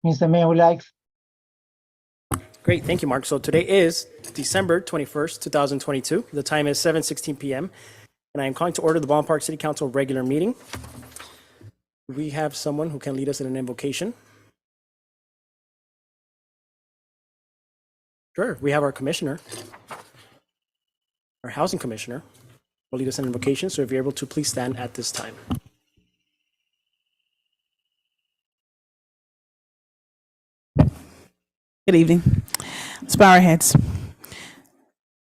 Mr. Mayor, would like Great, thank you, Mark. So today is December 21st, 2022. The time is 7:16 p.m. And I am calling to order the Baldwin Park City Council regular meeting. We have someone who can lead us in an invocation. Sure, we have our commissioner, our housing commissioner, will lead us in an invocation. So if you're able to, please stand at this time. Good evening. Let's bow our heads.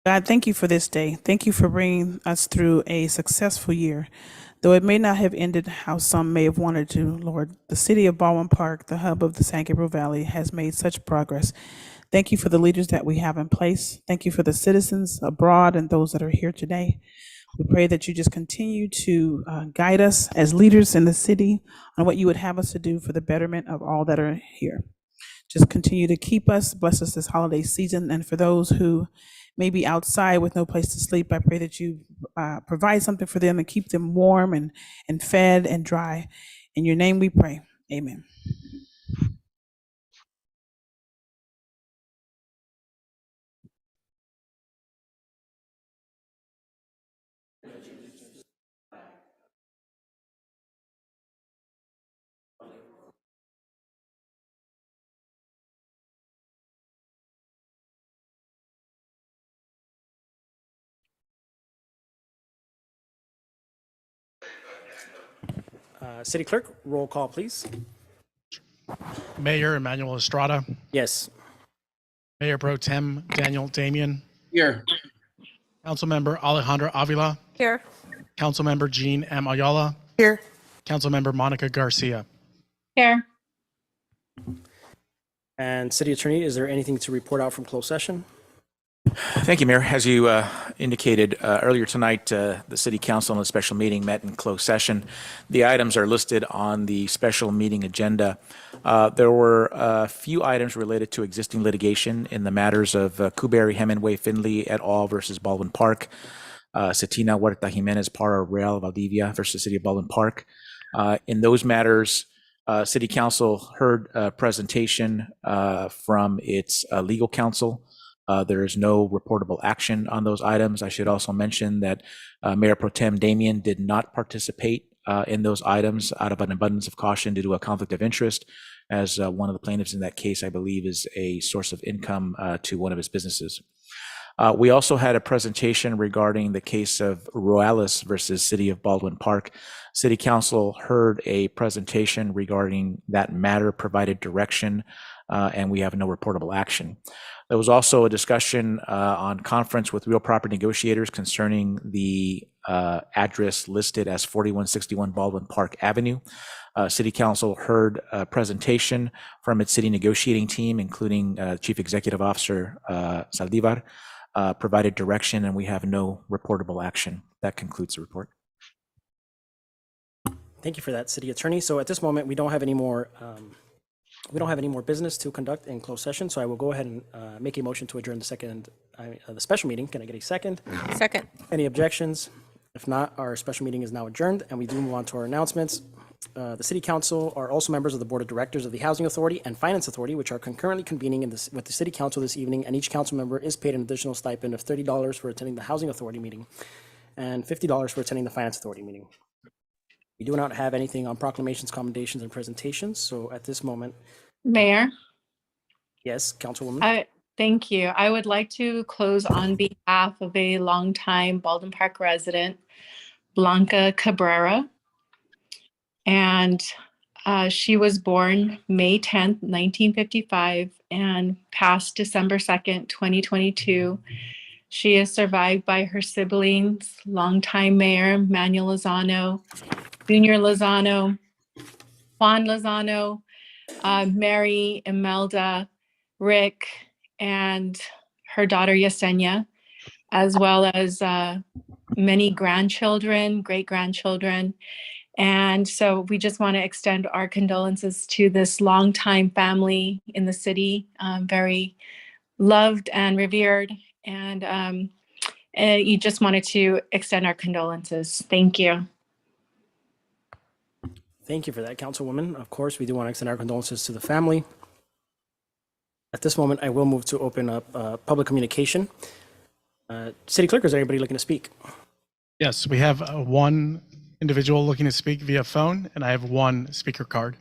God, thank you for this day. Thank you for bringing us through a successful year. Though it may not have ended how some may have wanted to, Lord, the city of Baldwin Park, the hub of the San Gabriel Valley, has made such progress. Thank you for the leaders that we have in place. Thank you for the citizens abroad and those that are here today. We pray that you just continue to guide us as leaders in the city on what you would have us to do for the betterment of all that are here. Just continue to keep us, bless us this holiday season. And for those who may be outside with no place to sleep, I pray that you provide something for them and keep them warm and fed and dry. In your name we pray. Amen. City Clerk, roll call, please. Mayor Emmanuel Estrada, Yes. Mayor Pro Tem Daniel Damian, Here. Councilmember Alejandra Avila, Here. Councilmember Jean M. Ayala, Here. Councilmember Monica Garcia. Here. And City Attorney, is there anything to report out from closed session? Thank you, Mayor. As you indicated earlier tonight, the City Council in a special meeting met in closed session. The items are listed on the special meeting agenda. There were a few items related to existing litigation in the matters of Kuberry, Hemingway, Finley et al. Versus Baldwin Park, Cetina, Huerta, Jimenez, Parra, Real, Valdivia versus City of Baldwin Park. In those matters, City Council heard a presentation from its legal counsel. There is no reportable action on those items. I should also mention that Mayor Pro Tem Damian did not participate in those items out of an abundance of caution due to a conflict of interest, as one of the plaintiffs in that case, I believe, is a source of income to one of his businesses. We also had a presentation regarding the case of Roales versus City of Baldwin Park. City Council heard a presentation regarding that matter, provided direction, and we have no reportable action. There was also a discussion on conference with real property negotiators concerning the address listed as 4161 Baldwin Park Avenue. City Council heard a presentation from its city negotiating team, including Chief Executive Officer Saldivar, provided direction, and we have no reportable action. That concludes the report. Thank you for that, City Attorney. So at this moment, we don't have any more business to conduct in closed session. So I will go ahead and make a motion to adjourn the special meeting. Can I get a second? Second. Any objections? If not, our special meeting is now adjourned, and we do move on to our announcements. The City Council are also members of the Board of Directors of the Housing Authority and Finance Authority, which are concurrently convening with the City Council this evening, and each council member is paid an additional stipend of $30 for attending the Housing Authority meeting and $50 for attending the Finance Authority meeting. We do not have anything on proclamations, commendations, and presentations, so at this moment, Mayor, yes, Councilwoman. thank you. I would like to close on behalf of a longtime Baldwin Park resident, Blanca Cabrera. And she was born May 10th, 1955, and passed December 2nd, 2022. She is survived by her siblings, longtime Mayor Manuel Lozano, Junior Lozano, Juan Lozano, Mary, Imelda, Rick, and her daughter Yesenia, as well as many grandchildren, great-grandchildren. And so we just want to extend our condolences to this longtime family in the city, very loved and revered. And you just wanted to extend our condolences. Thank you. Thank you for that, Councilwoman. Of course, we do want to extend our condolences to the family. At this moment, I will move to open up public communication. City Clerk, is there anybody looking to speak? Yes, we have one individual looking to speak via phone, and I have one speaker card.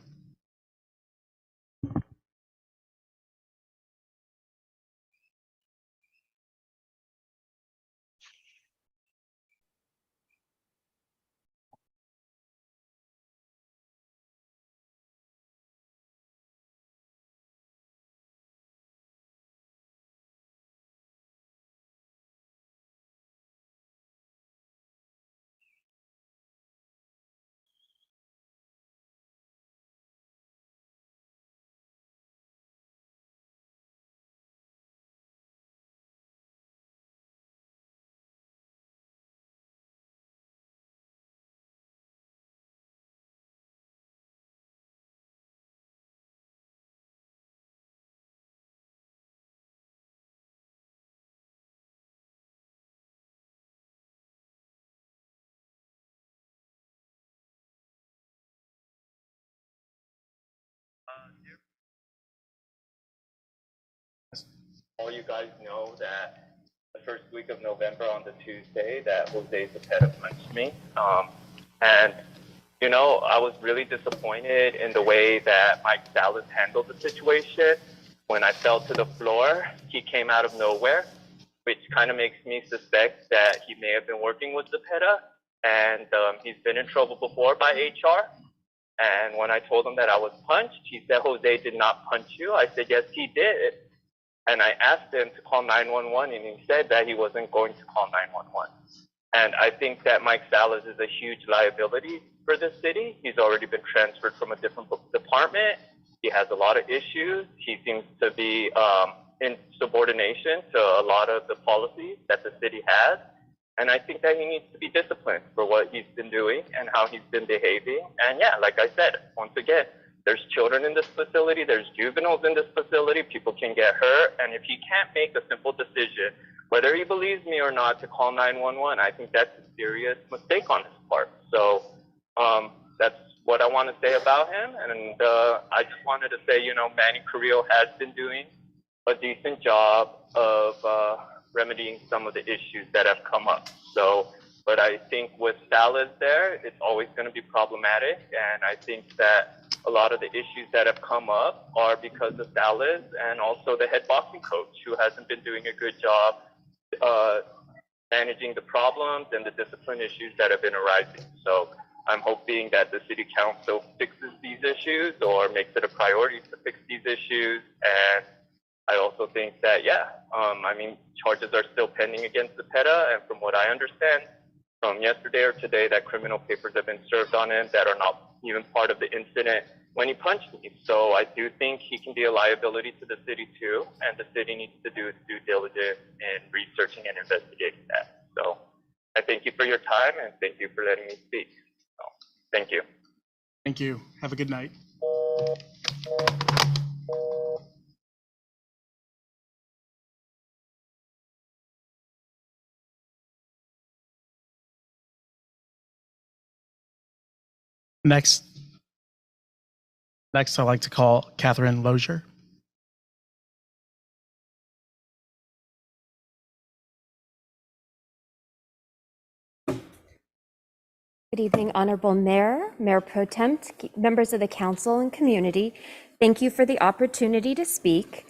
All you guys know that the first week of November on the Tuesday that Jose Zepeda punched me. And, you know, I was really disappointed in the way that Mike Salas handled the situation. When I fell to the floor, he came out of nowhere, which kind of makes me suspect that he may have been working with Zepeda. And he's been in trouble before by HR. And when I told him that I was punched, he said, Jose did not punch you. I said, yes, he did. And I asked him to call 911, and he said that he wasn't going to call 911. And I think that Mike Salas is a huge liability for this city. He's already been transferred from a different department. He has a lot of issues. He seems to be in subordination to a lot of the policies that the city has. And I think that he needs to be disciplined for what he's been doing and how he's been behaving. And yeah, like I said, once again, there's children in this facility, there's juveniles in this facility, people can get hurt, and if he can't make a simple decision, whether he believes me or not, to call 911, I think that's a serious mistake on his part. So that's what I want to say about him, and I just wanted to say, you know, Manny Carrillo has been doing a decent job of remedying some of the issues that have come up. So, but I think with Salas there, it's always going to be problematic, and I think that a lot of the issues that have come up are because of Salas and also the head boxing coach, who hasn't been doing a good job managing the problems and the discipline issues that have been arising. So I'm hoping that the city council fixes these issues or makes it a priority to fix these issues. And I also think that, I mean, charges are still pending against Zepeda, and from what I understand from yesterday or today, that criminal papers have been served on him that are not even part of the incident when he punched me. So I do think he can be a liability to the city too, and the city needs to do its due diligence in researching and investigating that. So I thank you for your time, and thank you for letting me speak. So, thank you. Thank you. Have a good night. Next, I'd like to call Catherine Lozier. Good evening, Honorable Mayor, Mayor Pro Tem, members of the council and community. Thank you for the opportunity to speak.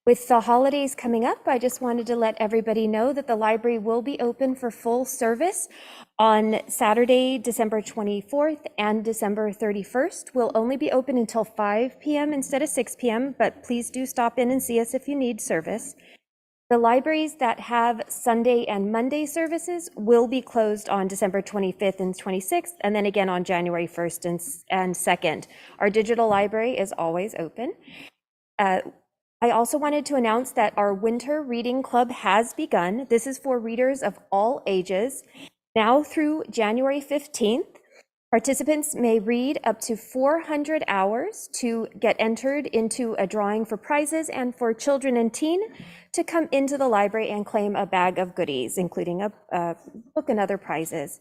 With the holidays coming up, I just wanted to let everybody know that the library will be open for full service on Saturday, December 24th and December 31st. We'll only be open until 5 p.m. instead of 6 p.m., but please do stop in and see us if you need service. The libraries that have Sunday and Monday services will be closed on December 25th and 26th, and then again on January 1st and 2nd. Our digital library is always open. I also wanted to announce that our Winter Reading Club has begun. This is for readers of all ages. Now through January 15th, participants may read up to 400 hours to get entered into a drawing for prizes, and for children and teen to come into the library and claim a bag of goodies, including a book and other prizes.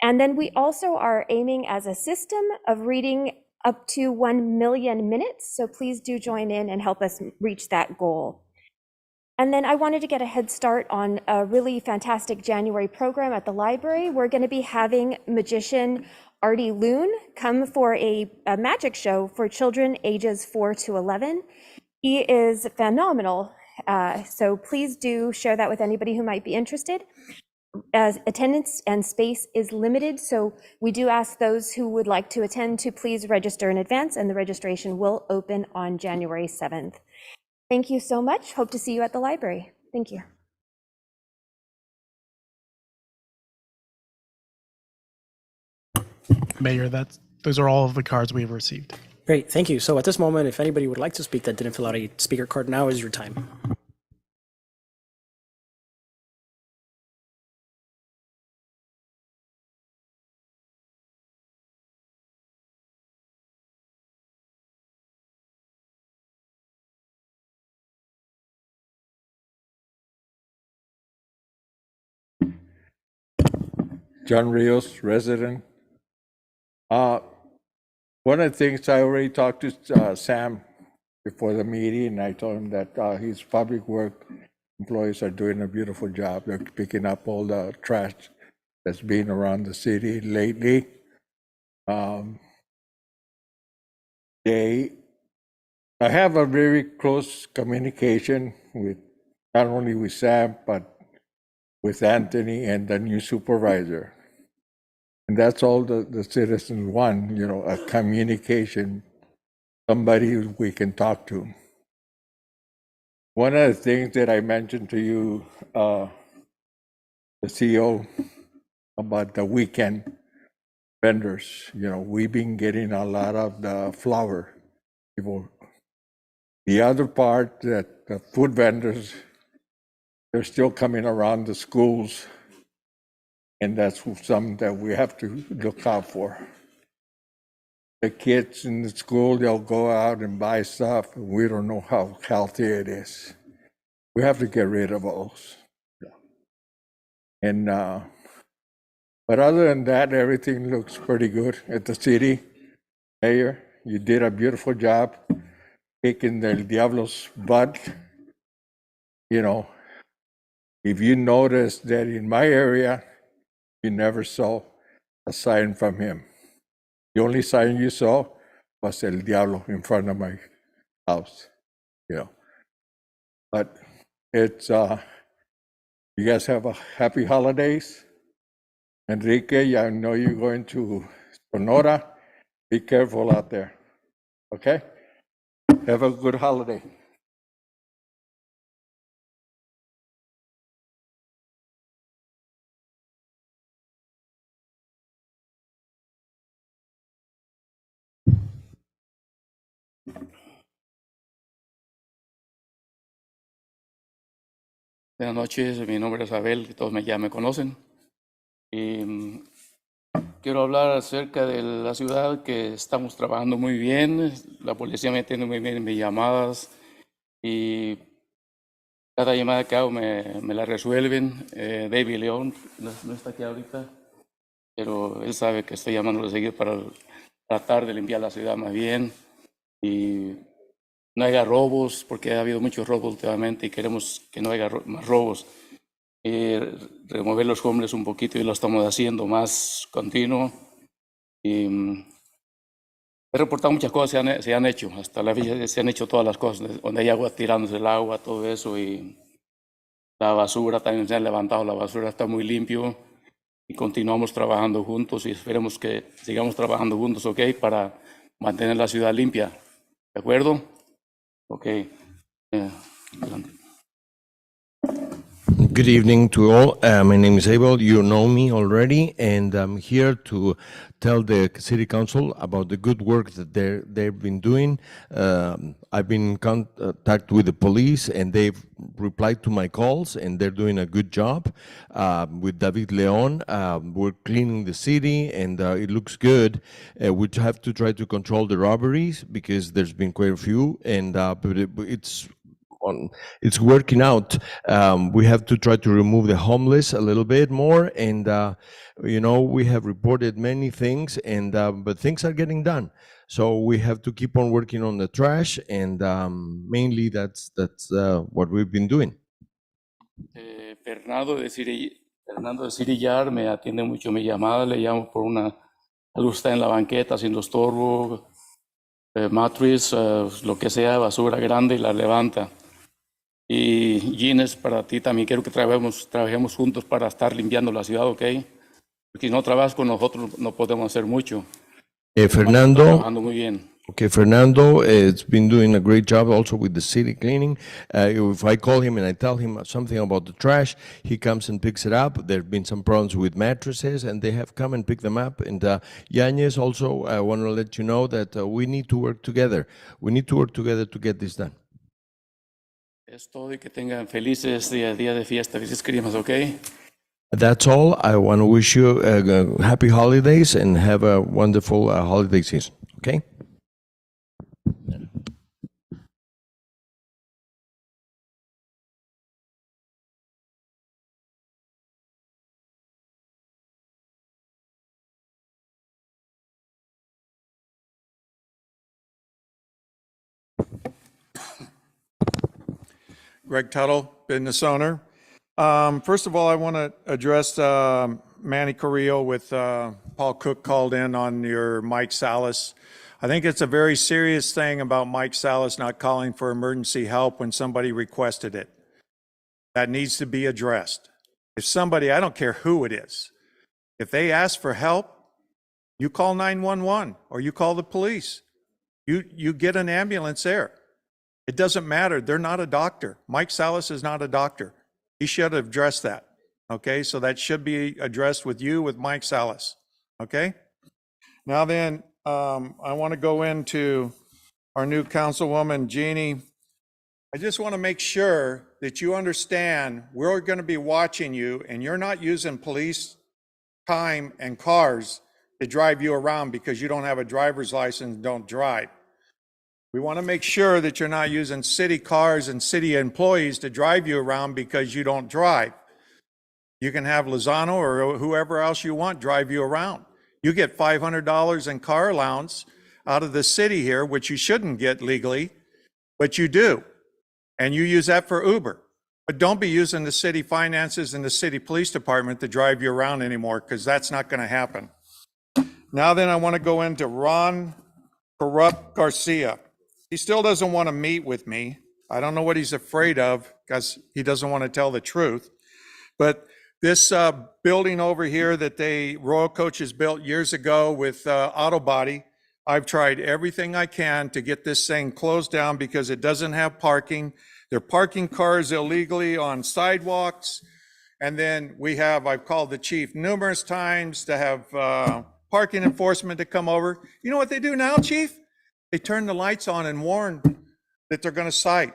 And then we also are aiming as a system of reading up to 1 million minutes. So please do join in and help us reach that goal. And then I wanted to get a head start on a really fantastic January program at the library. We're going to be having magician Artie Loon come for a magic show for children ages 4 to 11. He is phenomenal. So please do share that with anybody who might be interested. As attendance and space is limited, so we do ask those who would like to attend to please register in advance, and the registration will open on January 7th. Thank you so much. Hope to see you at the library. Thank you. Mayor, those are all of the cards we've received. Great, thank you. So at this moment, if anybody would like to speak that didn't fill out a speaker card, now is your time. John Rios, resident. One of the things I already talked to Sam before the meeting, and I told him that his public work employees are doing a beautiful job. They're picking up all the trash that's been around the city lately. I have a very close communication with not only with Sam, but with Anthony and the new supervisor. And that's all the citizens want, you know, a communication, somebody we can talk to. One of the things that I mentioned to you, the CEO, about the weekend vendors, you know, we've been getting a lot of the flour people. The other part, that the food vendors, they're still coming around the schools, and that's something that we have to look out for. The kids in the school, they'll go out and buy stuff, and we don't know how healthy it is. We have to get rid of those. And but other than that, everything looks pretty good at the city. Mayor, you did a beautiful job kicking the Diablo's butt. You know, if you notice that in my area, you never saw a sign from him. The only sign you saw was El Diablo in front of my house, you know. But it's, you guys have a happy holidays. Enrique, I know you're going to Sonora. Be careful out there, okay? Have a good holiday. Buenas noches, mi nombre es Abel, que todos ya me conocen. Y quiero hablar acerca de la ciudad, que estamos trabajando muy bien. La policía me atiende muy bien en mis llamadas y cada llamada que hago me la resuelven. David León no está aquí ahorita, pero él sabe que estoy llamándolo seguido para tratar de limpiar la ciudad más bien y no haya robos, porque ha habido muchos robos últimamente y queremos que no haya más robos. Remover los homeless un poquito, y lo estamos haciendo más continuo. Y he reportado muchas cosas, se han hecho, hasta la fecha se han hecho todas las cosas, donde hay agua tirándose el agua, todo eso, y la basura, también se han levantado, la basura está muy limpio, y continuamos trabajando juntos, y esperemos que sigamos trabajando juntos, ¿ok? Para mantener la ciudad limpia, ¿de acuerdo? Ok. Good evening to all. My name is Abel. You know me already, and I'm here to tell the City Council about the good work that they've been doing. I've been in contact with the police, and they've replied to my calls, and they're doing a good job. With David Leon, we're cleaning the city, and it looks good. We have to try to control the robberies because there's been quite a few, and but it's working out. We have to try to remove the homeless a little bit more, and you know, we have reported many things, and but things are getting done. So we have to keep on working on the trash, and mainly that's what we've been doing. Fernando de City Yard me atiende mucho mi llamada, le llamo por algo está en la banqueta haciendo estorbo, matriz, lo que sea, basura grande y la levanta. Y Gines, para ti también quiero que trabajemos juntos para estar limpiando la ciudad, ¿ok? Porque si no trabajas con nosotros no podemos hacer mucho. Fernando, Trabajando muy bien. okay, Fernando has been doing a great job also with the city cleaning. If I call him and I tell him something about the trash, he comes and picks it up. There have been some problems with mattresses, and they have come and picked them up. And Yanez, also, I want to let you know that we need to work together. We need to work together to get this done. Es todo y que tengan felices día de fiesta, felices Christmas, ¿ok? That's all. I want to wish you happy holidays and have a wonderful holiday season. Okay? Greg Tuttle, business owner. First of all, I want to address Manny Carrillo with Paul Cook called in on your Mike Salas. I think it's a very serious thing about Mike Salas not calling for emergency help when somebody requested it. That needs to be addressed. If somebody, I don't care who it is, if they ask for help, you call 911 or you call the police. You get an ambulance there. It doesn't matter. They're not a doctor. Mike Salas is not a doctor. He should have addressed that. Okay, so that should be addressed with Mike Salas. Okay? Now then, I want to go into our new councilwoman, Jeannie. I just want to make sure that you understand we're going to be watching you and you're not using police time and cars to drive you around because you don't have a driver's license and don't drive. We want to make sure that you're not using city cars and city employees to drive you around because you don't drive. You can have Lozano or whoever else you want drive you around. You get $500 in car allowance out of the city here, which you shouldn't get legally, but you do. And you use that for Uber. But don't be using the city finances and the city police department to drive you around anymore, because that's not going to happen. Now then, I want to go into Ron Corrupt Garcia. He still doesn't want to meet with me. I don't know what he's afraid of because he doesn't want to tell the truth. But this building over here that Royal Coaches built years ago with Auto Body, I've tried everything I can to get this thing closed down because it doesn't have parking. They're parking cars illegally on sidewalks. And then I've called the chief numerous times to have parking enforcement to come over. You know what they do now, chief? They turn the lights on and warn that they're going to cite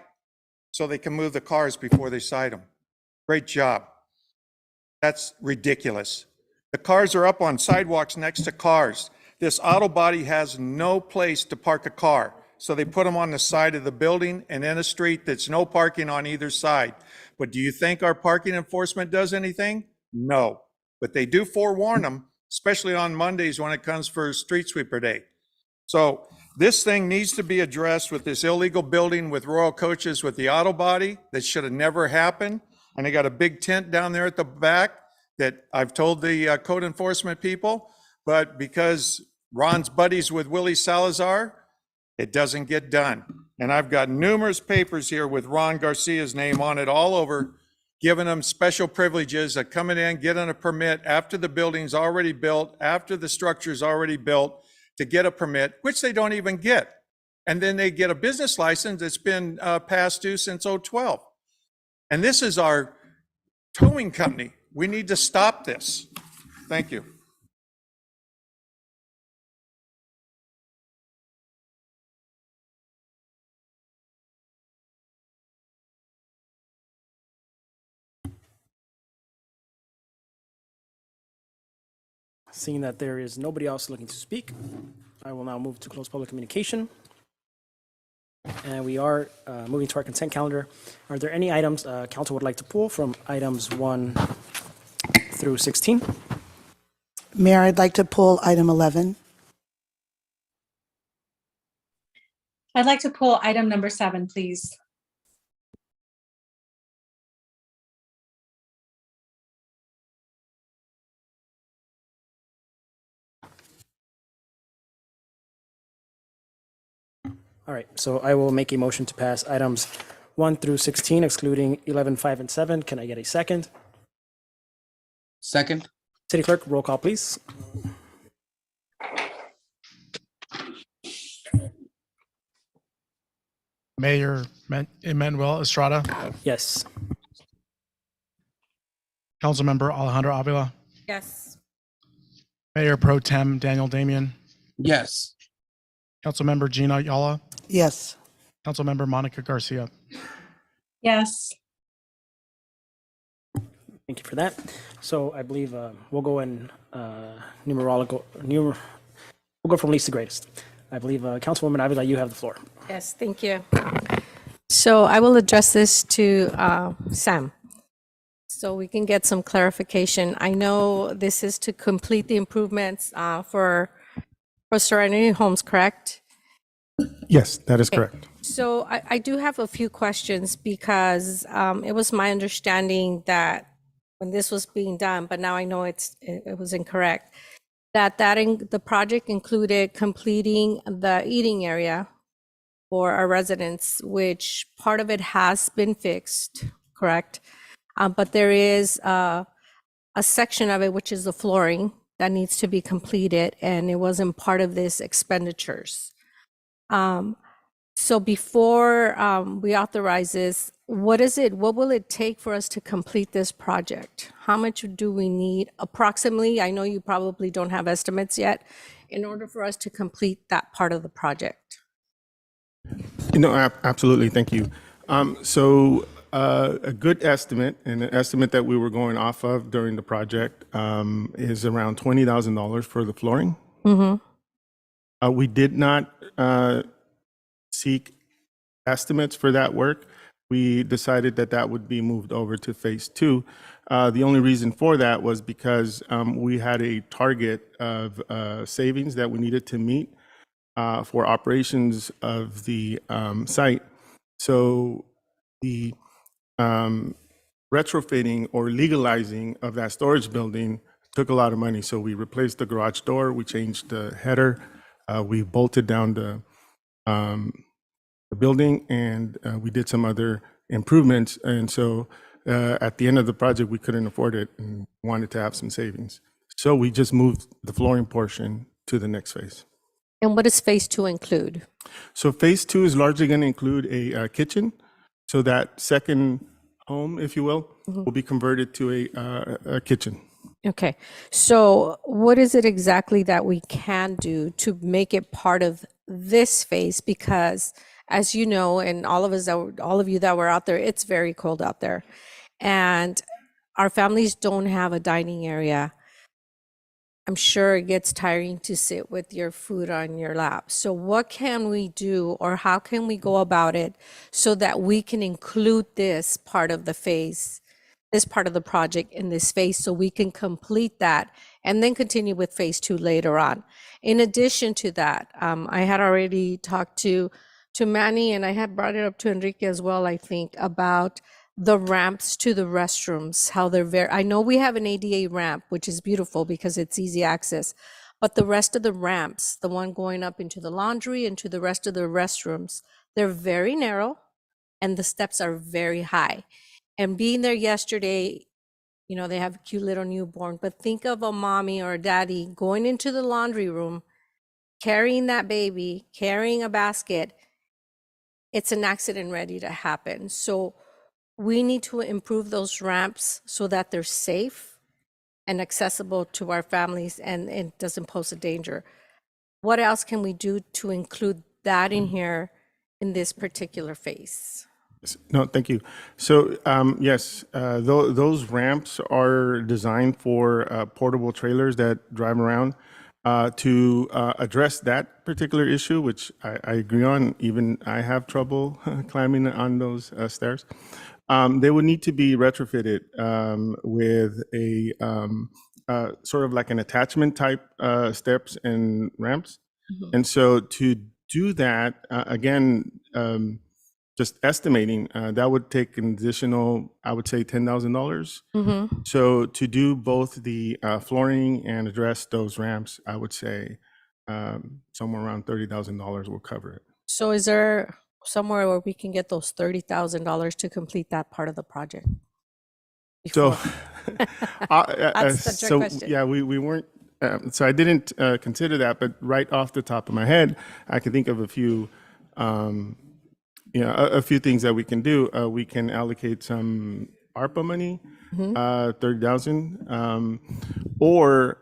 so they can move the cars before they cite them. Great job. That's ridiculous. The cars are up on sidewalks next to cars. This Auto Body has no place to park a car. So they put them on the side of the building and in a street that's no parking on either side. But do you think our parking enforcement does anything? No. But they do forewarn them, especially on Mondays when it comes for Street Sweeper Day. So this thing needs to be addressed with this illegal building with Royal Coaches with the Auto Body. That should have never happened. And they got a big tent down there at the back that I've told the code enforcement people, but because Ron's buddies with Willie Salazar, it doesn't get done. And I've got numerous papers here with Ron Garcia's name on it all over, giving them special privileges of coming in, getting a permit after the building's already built, after the structure's already built, to get a permit, which they don't even get. And then they get a business license that's been past due since 2012. And this is our towing company. We need to stop this. Thank you. Seeing that there is nobody else looking to speak, I will now move to close public communication. And we are moving to our consent calendar. Are there any items council would like to pull from items 1 through 16? Mayor, I'd like to pull item 11. I'd like to pull item number 7, please. All right, so I will make a motion to pass items 1 through 16, excluding 11, 5, and 7. Can I get a second? Second. City Clerk, roll call, please. Mayor Emmanuel Estrada, Yes. Councilmember Alejandro Avila, Yes. Mayor Pro Tem Daniel Damian, Yes. Councilmember Gina Ayala, Yes. Councilmember Monica Garcia. Yes. Thank you for that. So I believe we'll go in we'll go from least to greatest. I believe Councilwoman Avila, you have the floor. Yes, thank you. So I will address this to Sam, so we can get some clarification. I know this is to complete the improvements for Serenity Homes, correct? Yes, that is Okay. correct. So I do have a few questions because it was my understanding that when this was being done, but now I know it was incorrect, that the project included completing the eating area for our residents, which part of it has been fixed, correct? But there is a section of it, which is the flooring, that needs to be completed, and it wasn't part of this expenditures. So before we authorize this, what will it take for us to complete this project? How much do we need approximately? I know you probably don't have estimates yet, in order for us to complete that part of the project. Absolutely. Thank you. So a good estimate, and an estimate that we were going off of during the project, is around $20,000 for the flooring. Mm-hmm. We did not seek estimates for that work. We decided that would be moved over to phase 2. The only reason for that was because we had a target of savings that we needed to meet for operations of the site. So the retrofitting or legalizing of that storage building took a lot of money. So we replaced the garage door, we changed the header, we bolted down the building, and we did some other improvements. And so at the end of the project, we couldn't afford it and wanted to have some savings. So we just moved the flooring portion to the next phase. And what does phase 2 include? So phase 2 is largely going to include a kitchen. So that second home, if you will, will be converted to a kitchen. Okay, so what is it exactly that we can do to make it part of this phase? Because as you know, and all of you that were out there, it's very cold out there. And our families don't have a dining area. I'm sure it gets tiring to sit with your food on your lap. So what can we do, or how can we go about it so that we can include this part of the phase, this part of the project in this phase, so we can complete that and then continue with phase 2 later on? In addition to that, I had already talked to Manny, and I had brought it up to Enrique as well, I think, about the ramps to the restrooms, how they're I know we have an ADA ramp, which is beautiful because it's easy access, but the rest of the ramps, the one going up into the laundry and to the rest of the restrooms, they're very narrow and the steps are very high. And being there yesterday, they have a cute little newborn, but think of a mommy or a daddy going into the laundry room, carrying that baby, carrying a basket. It's an accident ready to happen. So we need to improve those ramps so that they're safe and accessible to our families, and it doesn't pose a danger. What else can we do to include that in here in this particular phase? No, thank you. So yes, those ramps are designed for portable trailers that drive around to address that particular issue, which I agree on. Even I have trouble climbing on those stairs. They would need to be retrofitted with a sort of like an attachment type steps and ramps. And so to do that, again, just estimating, that would take an additional, I would say, $10,000. Mm-hmm. So to do both the flooring and address those ramps, I would say somewhere around $30,000 will cover it. So is there somewhere where we can get those $30,000 to complete that part of the project? So, That's the trick so question. yeah, we weren't. So I didn't consider that, but right off the top of my head, I can think of a few. A few things that we can do. We can allocate some ARPA money, 30,000, or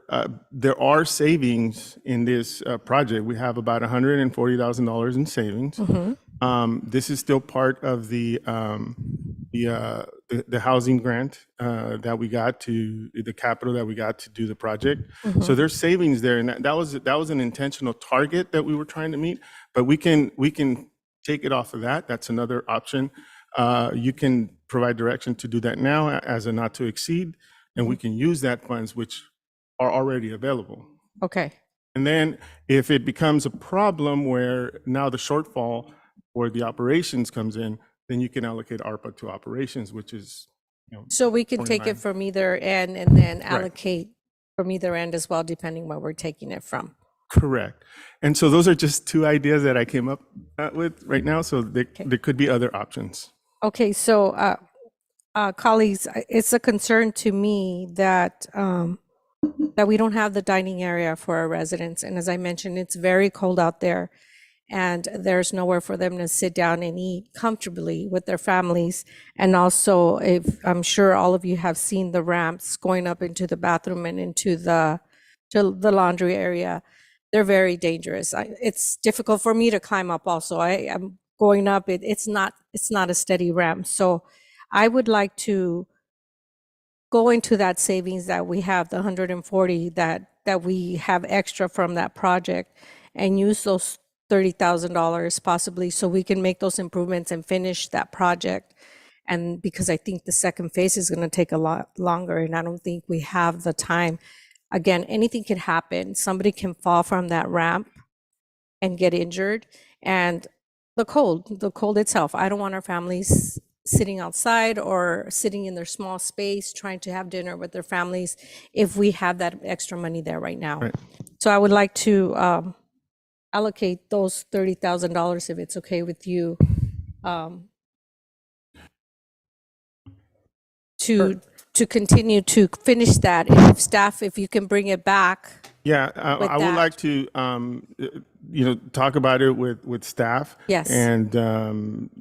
there are savings in this project. We have about $140,000 in savings. This is still part of the housing grant that we got to the capital that we got to do the project. So there's savings there, and that was an intentional target that we were trying to meet. But we can take it off of that. That's another option. You can provide direction to do that now as a not to exceed, and we can use that funds which are already available. Okay. And then if it becomes a problem where now the shortfall or the operations comes in, then you can allocate ARPA to operations, which is, So we can take it 29. from either end and then Right. allocate from either end as well, depending where we're taking it from. Correct. And so those are just two ideas that I came up with right now. So there could be other options. Okay, so colleagues, it's a concern to me that that we don't have the dining area for our residents. And as I mentioned, it's very cold out there, and there's nowhere for them to sit down and eat comfortably with their families. And also, if I'm sure all of you have seen the ramps going up into the bathroom and into the laundry area, they're very dangerous. It's difficult for me to climb up also. I'm going up, it's not a steady ramp. So I would like to go into that savings that we have, the 140 that we have extra from that project, and use those $30,000 possibly so we can make those improvements and finish that project. And because I think the second phase is going to take a lot longer, and I don't think we have the time. Again, anything can happen. Somebody can fall from that ramp and get injured. And the cold itself. I don't want our families sitting outside or sitting in their small space trying to have dinner with their families if we have that extra money there right now. Right. So I would like to allocate those $30,000 if it's okay with you to continue to finish that. If staff, if you can bring it back. Yeah, with I would that. like to, talk about it with staff. Yes. And,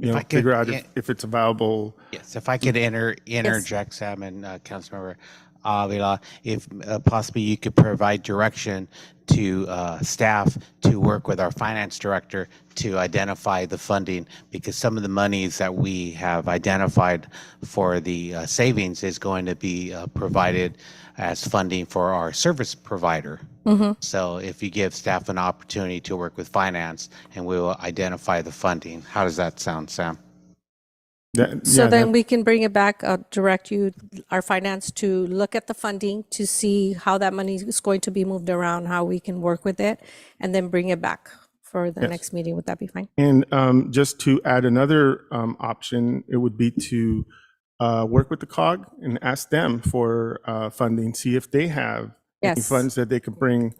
If I could, figure out if it's a viable. Yes, if I could interject, Sam and Councilmember Avila, if possibly you could provide direction to staff to work with our finance director to identify the funding, because some of the monies that we have identified for the savings is going to be provided as funding for our service provider. So if you give staff an opportunity to work with finance, and we will identify the funding. How does that sound, Sam? So then we can bring it back, direct you, our finance, to look at the funding, to see how that money is going to be moved around, how we can work with it, and then bring it back for the next meeting. Would that be fine? And just to add another option, it would be to work with the COG and ask them for funding, see if they have any Yes. funds that they could bring.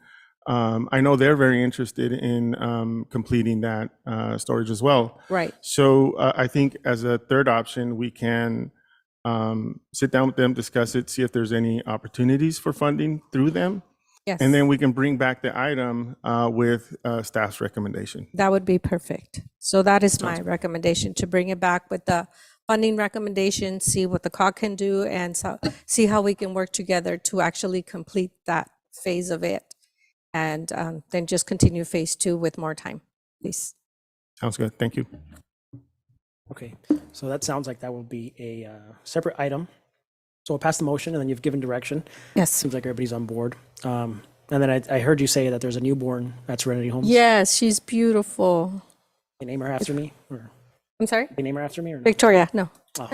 I know they're very interested in completing that storage as well. Right. So I think as a third option, we can sit down with them, discuss it, see if there's any opportunities for funding through them. Yes. And then we can bring back the item with staff's recommendation. That would be perfect. So that is my recommendation, to bring it back with the funding recommendation, see what the COG can do, and see how we can work together to actually complete that phase of it. And then just continue phase 2 with more time, please. Sounds good. Thank you. Okay, so that sounds like that will be a separate item. So we'll pass the motion, and then you've given direction. Yes. Seems like everybody's on board. And then I heard you say that there's a newborn at Serenity Homes. Yes, she's beautiful. They name her after me? Or I'm sorry? they name her after me or no? Victoria, no. Oh,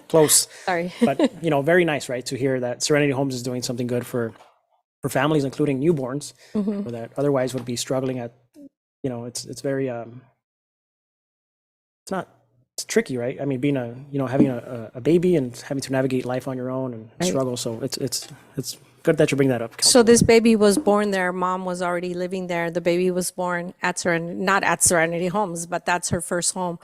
close. Sorry. But, very nice, right, to hear that Serenity Homes is doing something good for families, including newborns, or that otherwise would be struggling at you know, it's very, it's tricky, right? I mean, being having a baby and having to navigate life on your own and Right. struggle. So it's good that you bring that up. So this baby was born there. Mom was already living there. The baby was born at not at Serenity Homes, but that's her first home.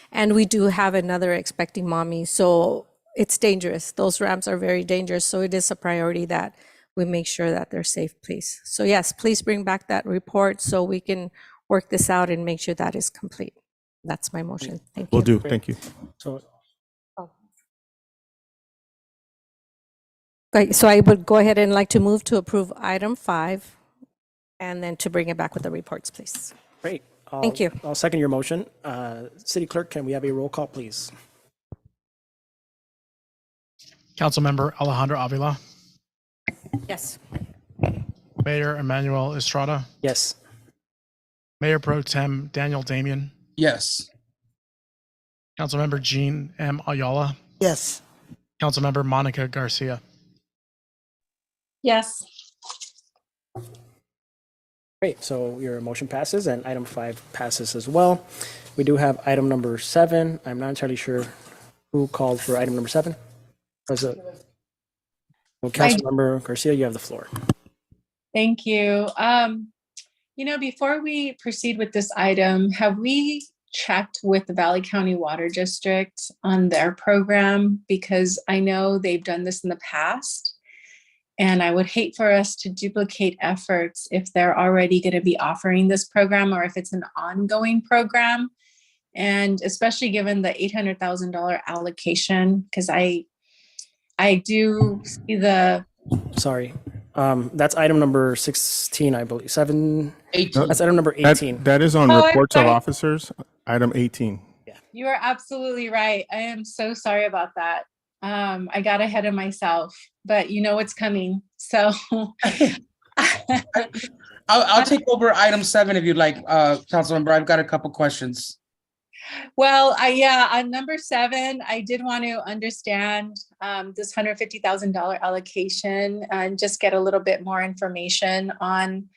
And we do have another expecting mommy. So it's dangerous. Those ramps are very dangerous. So it is a priority that we make sure that they're safe, please. So yes, please bring back that report so we can work this out and make sure that is complete. That's my motion. Thank you. Will do. Thank you. So Okay, so I would go ahead and like to move to approve item 5 and then to bring it back with the reports, please. great. Thank you. I'll second your motion. City Clerk, can we have a roll call, please? Councilmember Alejandra Avila, Yes. Mayor Emmanuel Estrada, Yes. Mayor Pro Tem Daniel Damian, Yes. Councilmember Jean M. Ayala, Yes. Councilmember Monica Garcia. Yes. Great, so your motion passes and item 5 passes as well. We do have item number 7. I'm not entirely sure who called for item number 7. Was it? Well, Councilmember Garcia, you have the floor. Thank you. Before we proceed with this item, have we checked with the Valley County Water District on their program? Because I know they've done this in the past. And I would hate for us to duplicate efforts if they're already going to be offering this program or if it's an ongoing program. And especially given the $800,000 allocation, because I do see the. Sorry. That's item number 16, I believe. 18. That's item number 18. That is on Oh, I'm reports of sorry. officers, item 18. You are absolutely right. I am so sorry about that. I got ahead of myself, but you know what's coming. So I'll take over item 7 if you'd like, Councilmember. I've got a couple questions. well, on number 7, I did want to understand this $150,000 allocation and just get a little bit more information on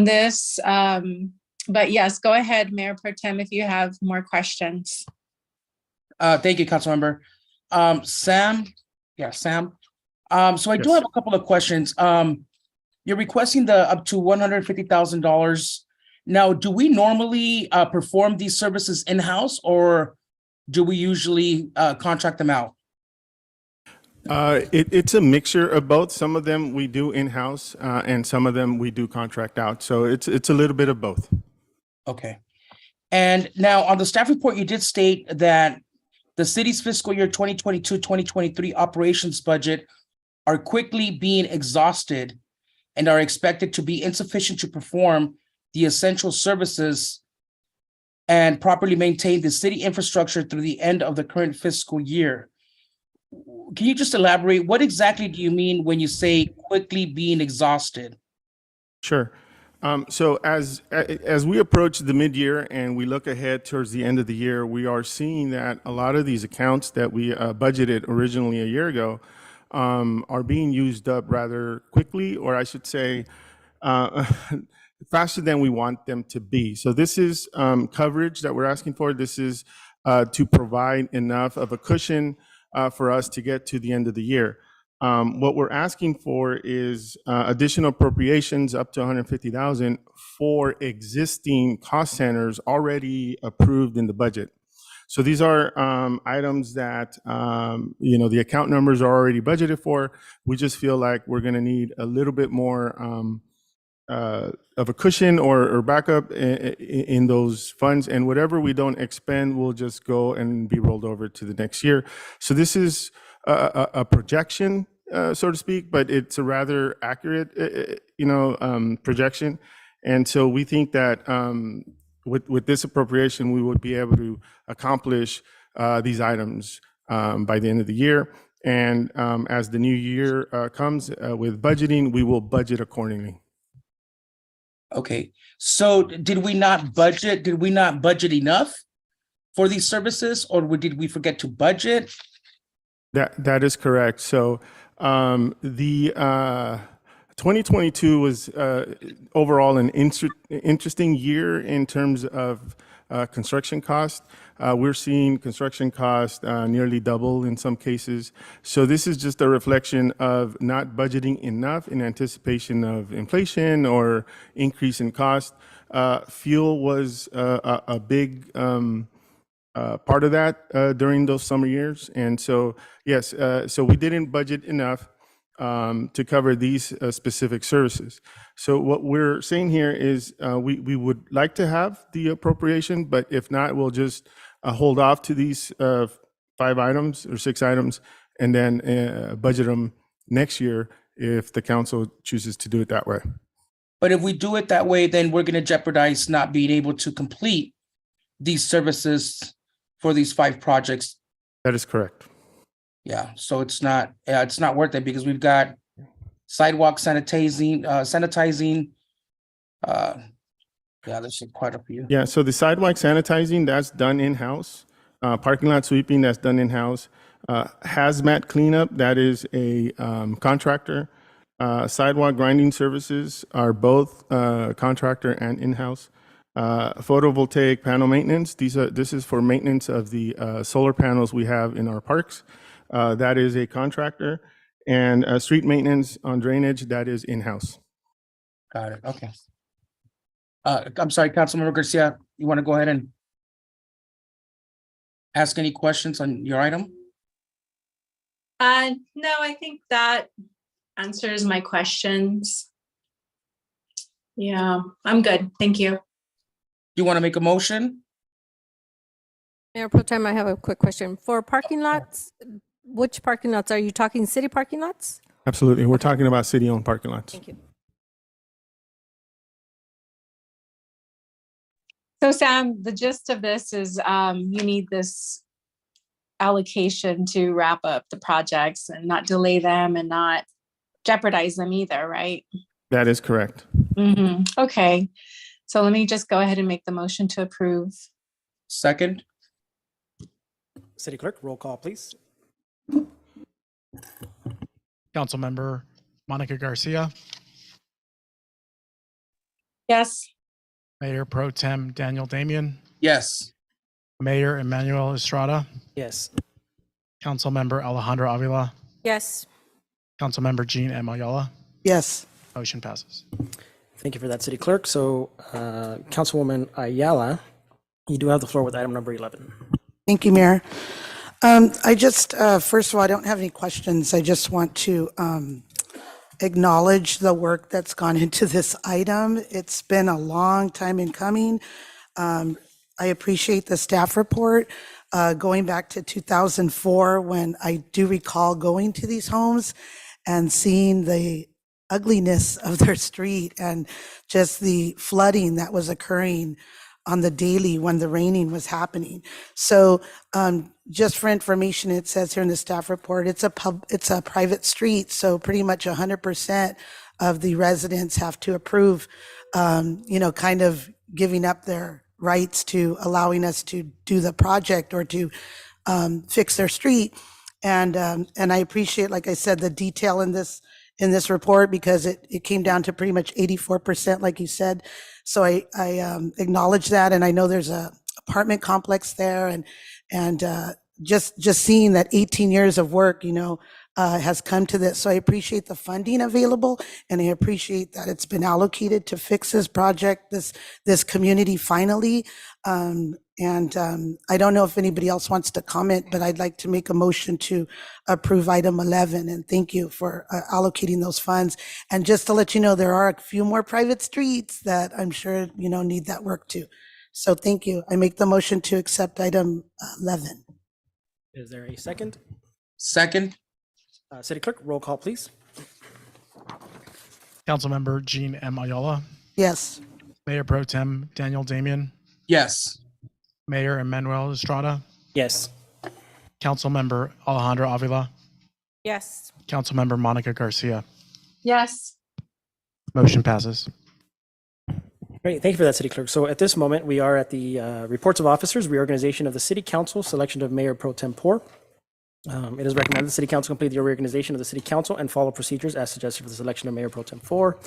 this. But yes, go ahead, Mayor Pro Tem, if you have more questions. Thank you, Councilmember. Sam. So I do Yes. have a couple of questions. You're requesting the up to $150,000. Now, do we normally perform these services in-house or do we usually contract them out? It's a mixture of both. Some of them we do in-house, and some of them we do contract out. So it's a little bit of both. Okay. And now on the staff report, you did state that the city's fiscal year 2022-2023 operations budget are quickly being exhausted and are expected to be insufficient to perform the essential services and properly maintain the city infrastructure through the end of the current fiscal year. Can you just elaborate? What exactly do you mean when you say quickly being exhausted? Sure. So as we approach the mid-year and we look ahead towards the end of the year, we are seeing that a lot of these accounts that we budgeted originally a year ago are being used up rather quickly, or I should say, faster than we want them to be. So this is coverage that we're asking for. This is to provide enough of a cushion for us to get to the end of the year. What we're asking for is additional appropriations up to $150,000 for existing cost centers already approved in the budget. So these are items that the account numbers are already budgeted for. We just feel like we're going to need a little bit more of a cushion or backup in those funds, and whatever we don't expend will just go and be rolled over to the next year. So this is a projection, so to speak, but it's a rather accurate, projection. And so we think that with this appropriation, we would be able to accomplish these items by the end of the year. And as the new year comes with budgeting, we will budget accordingly. Okay, so did we not budget enough for these services, or did we forget to budget? That is correct. So the 2022 was overall an interesting year in terms of construction cost. We're seeing construction cost nearly double in some cases. So this is just a reflection of not budgeting enough in anticipation of inflation or increase in cost. Fuel was a big part of that during those summer years. And so, yes, so we didn't budget enough to cover these specific services. So what we're saying here is we would like to have the appropriation, but if not, we'll just hold off to these 5 items or 6 items and then budget them next year if the council chooses to do it that way. But if we do it that way, then we're going to jeopardize not being able to complete these services for these 5 projects. That is correct. Yeah, so it's not worth it because we've got sidewalk sanitizing. Yeah, there's quite a few. Yeah, so the sidewalk sanitizing, that's done in-house. Parking lot sweeping, that's done in-house. Hazmat cleanup, that is a contractor. Sidewalk grinding services are both contractor and in-house. Photovoltaic panel maintenance, this is for maintenance of the solar panels we have in our parks. That is a contractor. And street maintenance on drainage, that is in-house. Got it, okay. I'm sorry, Councilmember Garcia, you want to go ahead and ask any questions on your item? No, I think that answers my questions. Yeah, I'm good. Thank you. You want to make a motion? Mayor Pro Tem, I have a quick question. For parking lots, which parking lots? Are you talking city parking lots? Absolutely. We're talking about city-owned parking lots. Thank you. So Sam, the gist of this is you need this allocation to wrap up the projects and not delay them and not jeopardize them either, right? That is correct. Okay, so let me just go ahead and make the motion to approve. Second? City Clerk, roll call, please. Councilmember Monica Garcia, Yes. Mayor Pro Tem Daniel Damian, Yes. Mayor Emmanuel Estrada, Yes. Councilmember Alejandro Avila, Yes. Councilmember Jean M. Ayala. Yes. Motion passes. Thank you for that, City Clerk. So, Councilwoman Ayala, you do have the floor with item number 11. Thank you, Mayor. I just, first of all, I don't have any questions. I just want to acknowledge the work that's gone into this item. It's been a long time in coming. I appreciate the staff report going back to 2004 when I do recall going to these homes and seeing the ugliness of their street and just the flooding that was occurring on the daily when the raining was happening. So just for information, it says here in the staff report, it's a private street. So pretty much 100% of the residents have to approve, kind of giving up their rights to allowing us to do the project or to fix their street. And I appreciate, like I said, the detail in this report because it came down to pretty much 84%, like you said. So I acknowledge that, and I know there's a apartment complex there, and just seeing that 18 years of work, has come to this. So I appreciate the funding available, and I appreciate that it's been allocated to fix this project, this community finally. I don't know if anybody else wants to comment, but I'd like to make a motion to approve item 11, and thank you for allocating those funds. And just to let you know, there are a few more private streets that I'm sure, need that work too. So thank you. I make the motion to accept item 11. Is there a second? Second? City Clerk, roll call, please. Councilmember Jean M. Ayala, Yes. Mayor Pro Tem Daniel Damian, Yes. Mayor Emmanuel Estrada, Yes. Councilmember Alejandro Avila, Yes. Councilmember Monica Garcia. Yes. Motion passes. Great, thank you for that, City Clerk. So at this moment, we are at the reports of officers, reorganization of the City Council, selection of Mayor Pro Tempore. It is recommended the City Council complete the reorganization of the City Council and follow procedures as suggested for the selection of Mayor Pro Tem 4.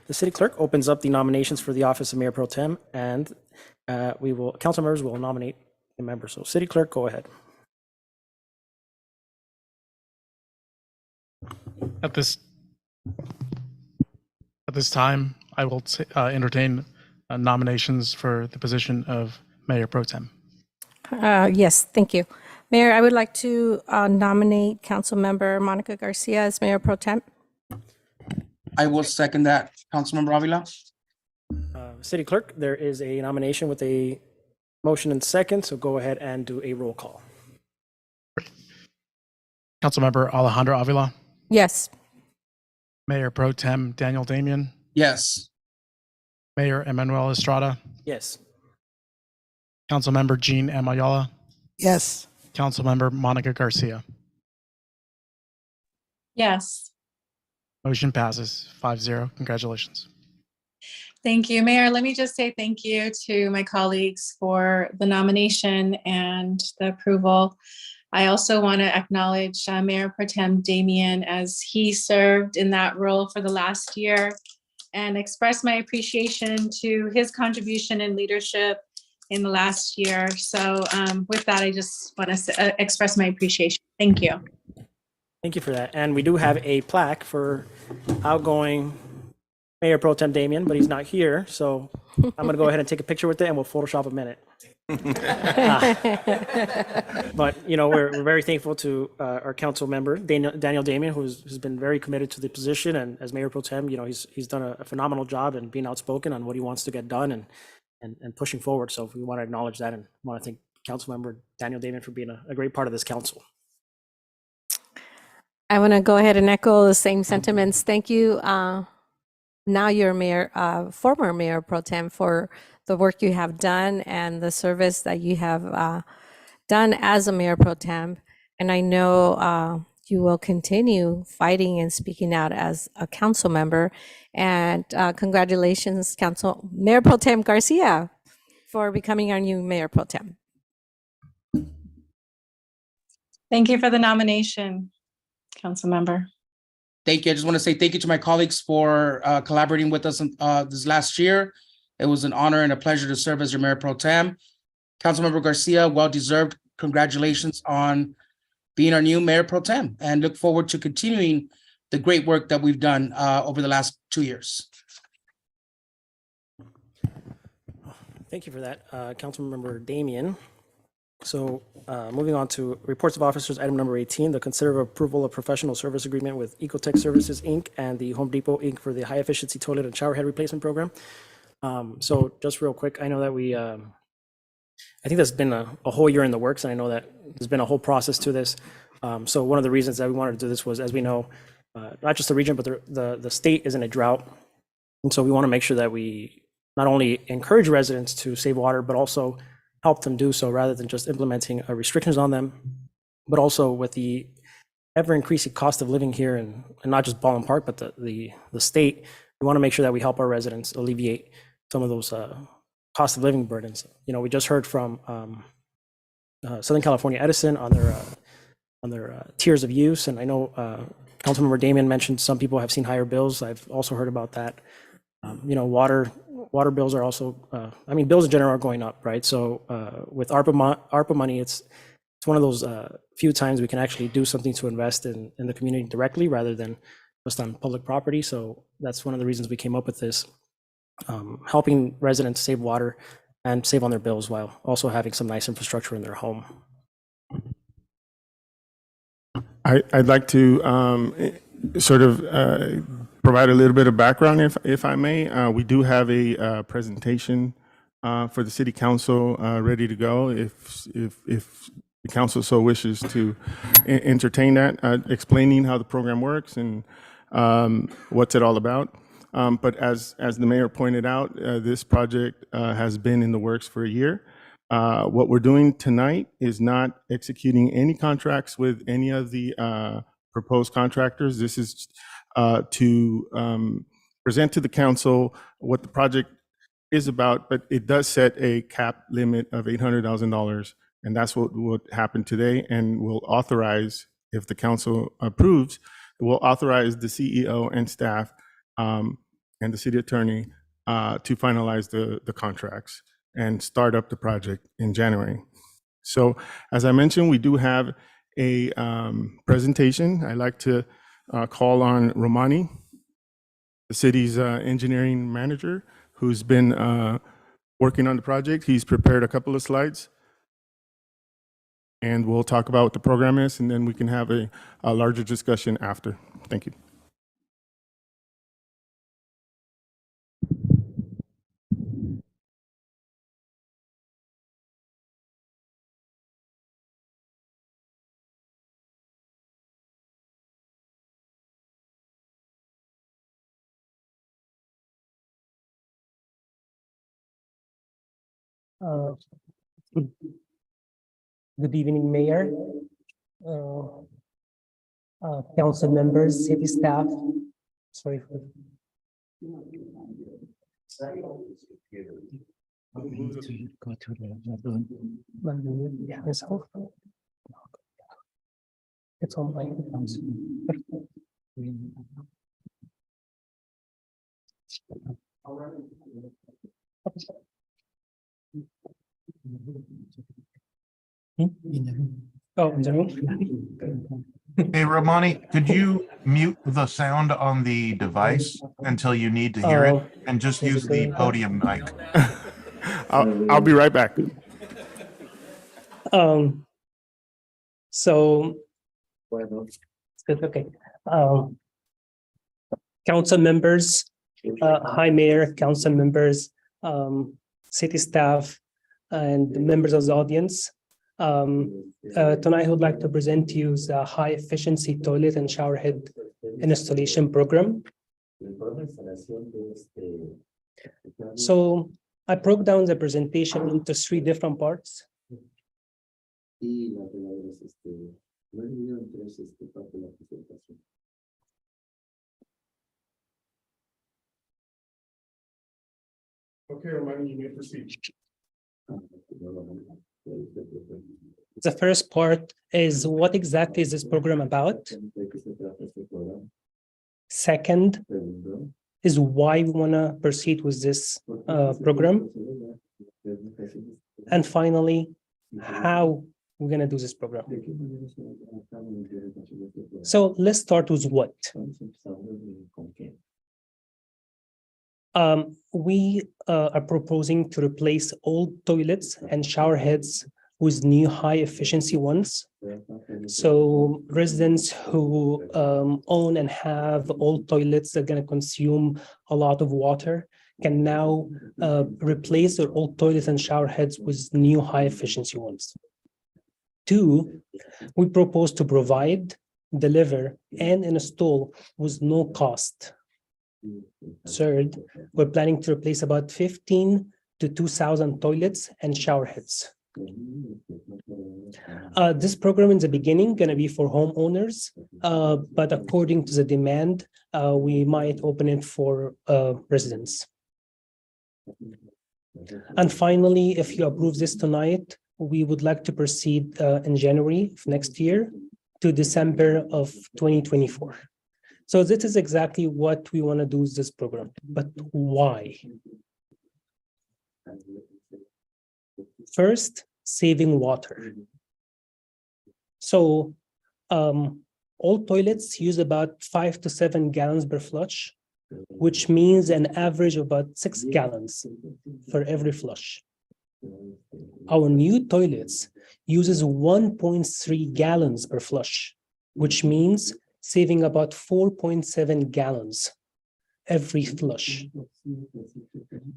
The City Clerk opens up the nominations for the office of Mayor Pro Tem, and council members will nominate a member. So City Clerk, go ahead. At this time, I will entertain nominations for the position of Mayor Pro Tem. Yes, thank you. Mayor, I would like to nominate Councilmember Monica Garcia as Mayor Pro Tem. I will second that, Councilmember Avila. City Clerk, there is a nomination with a motion and second, so go ahead and do a roll call. Councilmember Alejandro Avila, Yes. Mayor Pro Tem Daniel Damian, Yes. Mayor Emmanuel Estrada, Yes. Councilmember Jean M. Ayala, Yes. Councilmember Monica Garcia. Yes. Motion passes 5-0. Congratulations. Thank you, Mayor. Let me just say thank you to my colleagues for the nomination and the approval. I also want to acknowledge Mayor Pro Tem Damian as he served in that role for the last year and express my appreciation to his contribution and leadership in the last year. So with that, I just want to express my appreciation. Thank you. Thank you for that. And we do have a plaque for outgoing Mayor Pro Tem Damian, but he's not here. So I'm going to go ahead and take a picture with it and we'll Photoshop a minute. But, you know, we're very thankful to our council member, Daniel Damian, who's been very committed to the position. And as Mayor Pro Tem, you know, he's done a phenomenal job in being outspoken on what he wants to get done and pushing forward. So we want to acknowledge that and want to thank council member Daniel Damian for being a great part of this council. I want to go ahead and echo the same sentiments. Thank you. Now you're Mayor, former Mayor Pro Tem, for the work you have done and the service that you have done as a Mayor Pro Tem. And I know you will continue fighting and speaking out as a council member. And congratulations, Mayor Pro Tem Garcia, for becoming our new Mayor Pro Tem. Thank you for the nomination, council member. Thank you. I just want to say thank you to my colleagues for collaborating with us this last year. It was an honor and a pleasure to serve as your Mayor Pro Tem. Councilmember Garcia, well-deserved. Congratulations on being our new Mayor Pro Tem, and look forward to continuing the great work that we've done over the last 2 years. Thank you for that, Councilmember Damian. So moving on to reports of officers, item number 18, the consider approval of professional service agreement with Ecotech Services, Inc. and the Home Depot, Inc. for the high efficiency toilet and shower head replacement program. So just real quick, I know that I think that's been a whole year in the works, and I know that there's been a whole process to this. So one of the reasons that we wanted to do this was, as we know, not just the region, but the state is in a drought. And so we want to make sure that we not only encourage residents to save water, but also help them do so rather than just implementing restrictions on them, but also with the ever increasing cost of living here and not just Baldwin Park, but the state, we want to make sure that we help our residents alleviate some of those cost of living burdens. You know, we just heard from Southern California Edison on their tiers of use. And I know Councilmember Damian mentioned some people have seen higher bills. I've also heard about that. You know, water bills are also, I mean, bills in general are going up, right? So with ARPA money, it's one of those few times we can actually do something to invest in the community directly rather than just on public property. So that's one of the reasons we came up with this, helping residents save water and save on their bills while also having some nice infrastructure in their home. I'd like to sort of provide a little bit of background, if I may. We do have a presentation for the City Council ready to go if the council so wishes to entertain that, explaining how the program works and what's it all about. But as the mayor pointed out, this project has been in the works for a year. What we're doing tonight is not executing any contracts with any of the proposed contractors. This is to present to the council what the project is about, but it does set a cap limit of $800,000 And that's what would happen today, and will authorize, if the council approves, it will authorize the CEO and staff and the city attorney to finalize the contracts and start up the project in January. So as I mentioned, we do have a presentation. I'd like to call on Romani, the city's engineering manager, who's been working on the project. He's prepared a couple of slides, and we'll talk about what the program is, and then we can have a larger discussion after. Thank you. Good good evening, Mayor, council members, city staff. Sorry for. Go to yeah, it's on my. Oh, in the room. Hey, Romani, could you mute the sound on the device until you need to hear it, and just use the podium mic? I'll be right back. So it's good. Okay. Council members, hi, Mayor, council members, city staff, and members of the audience. Tonight, I would like to present to you the high efficiency toilet and shower head installation program. So I broke down the presentation into 3 different parts. Okay, Romani, you may proceed. The first part is what exactly is this program about? Second is why we want to proceed with this program. And finally, how we're going to do this program. So let's start with what? We are proposing to replace old toilets and shower heads with new high efficiency ones. So residents who own and have old toilets that are going to consume a lot of water can now replace their old toilets and shower heads with new high efficiency ones. 2, we propose to provide, deliver, and install with no cost. 3rd, we're planning to replace about 15 to 2,000 toilets and shower heads. This program in the beginning going to be for homeowners, but according to the demand, we might open it for residents. And finally, if you approve this tonight, we would like to proceed in January of next year to December of 2024. So this is exactly what we want to do with this program, but why? First, saving water. So all toilets use about 5 to 7 gallons per flush, which means an average of about 6 gallons for every flush. Our new toilets uses 1.3 gallons per flush, which means saving about 4.7 gallons every flush.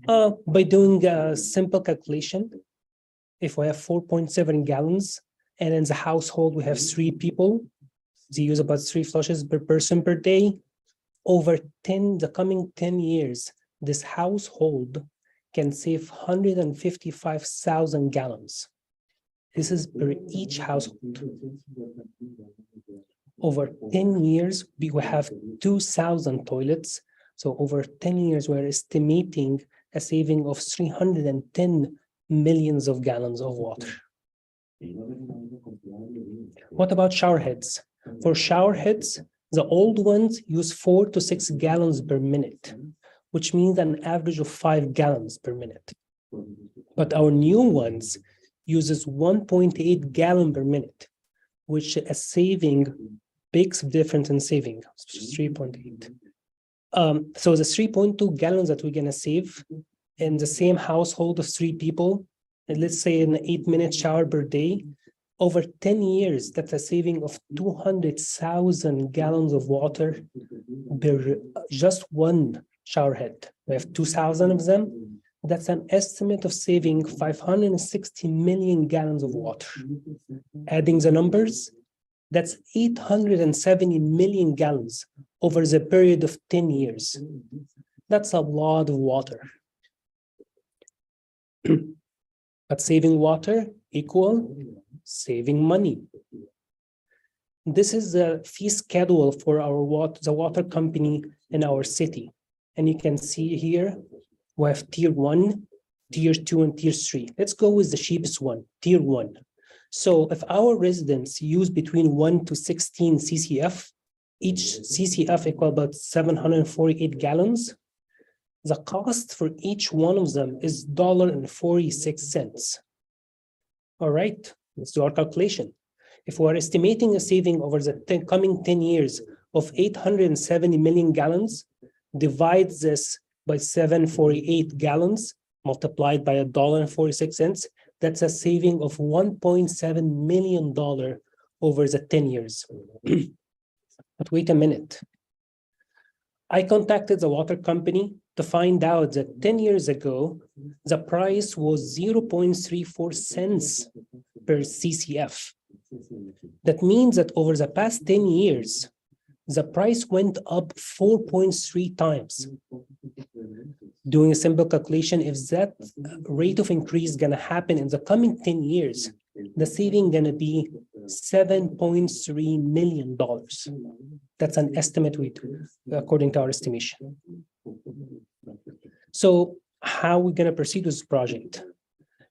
By doing a simple calculation, if we have 4.7 gallons and in the household we have 3 people, they use about 3 flushes per person per day. Over the coming 10 years, this household can save 155,000 gallons. This is per each household. Over 10 years, we will have 2,000 toilets. So over 10 years, we're estimating a saving of 310 millions of gallons of water. What about shower heads? For shower heads, the old ones use 4 to 6 gallons per minute, which means an average of 5 gallons per minute. But our new ones uses 1.8 gallon per minute, which is a saving, big difference in saving, 3.8. So the 3.2 gallons that we're gonna save in the same household of 3 people, and let's say an 8-minute shower per day, over 10 years, that's a saving of 200,000 gallons of water per just one shower head. We have 2,000 of them. That's an estimate of saving 560 million gallons of water. Adding the numbers, that's 870 million gallons over the period of 10 years. That's a lot of water. But saving water equal saving money. This is the fee schedule for the water company in our city. And you can see here, we have tier 1, tier 2, and tier 3. Let's go with the cheapest one, tier 1. So if our residents use between 1 to 16 CCF, each CCF equal about 748 gallons, the cost for each one of them is $1.46. All right, let's do our calculation. If we're estimating a saving over the coming 10 years of 870 million gallons, divide this by 748 gallons, multiplied by $1.46, that's a saving of $1.7 million over the 10 years. But wait a minute. I contacted the water company to find out that 10 years ago, the price was 0.34 cents per CCF. That means that over the past 10 years, the price went up 4.3 times. Doing a simple calculation, if that rate of increase is gonna happen in the coming 10 years, the saving gonna be $7.3 million. That's an estimate we do, according to our estimation. So how are we gonna proceed with this project?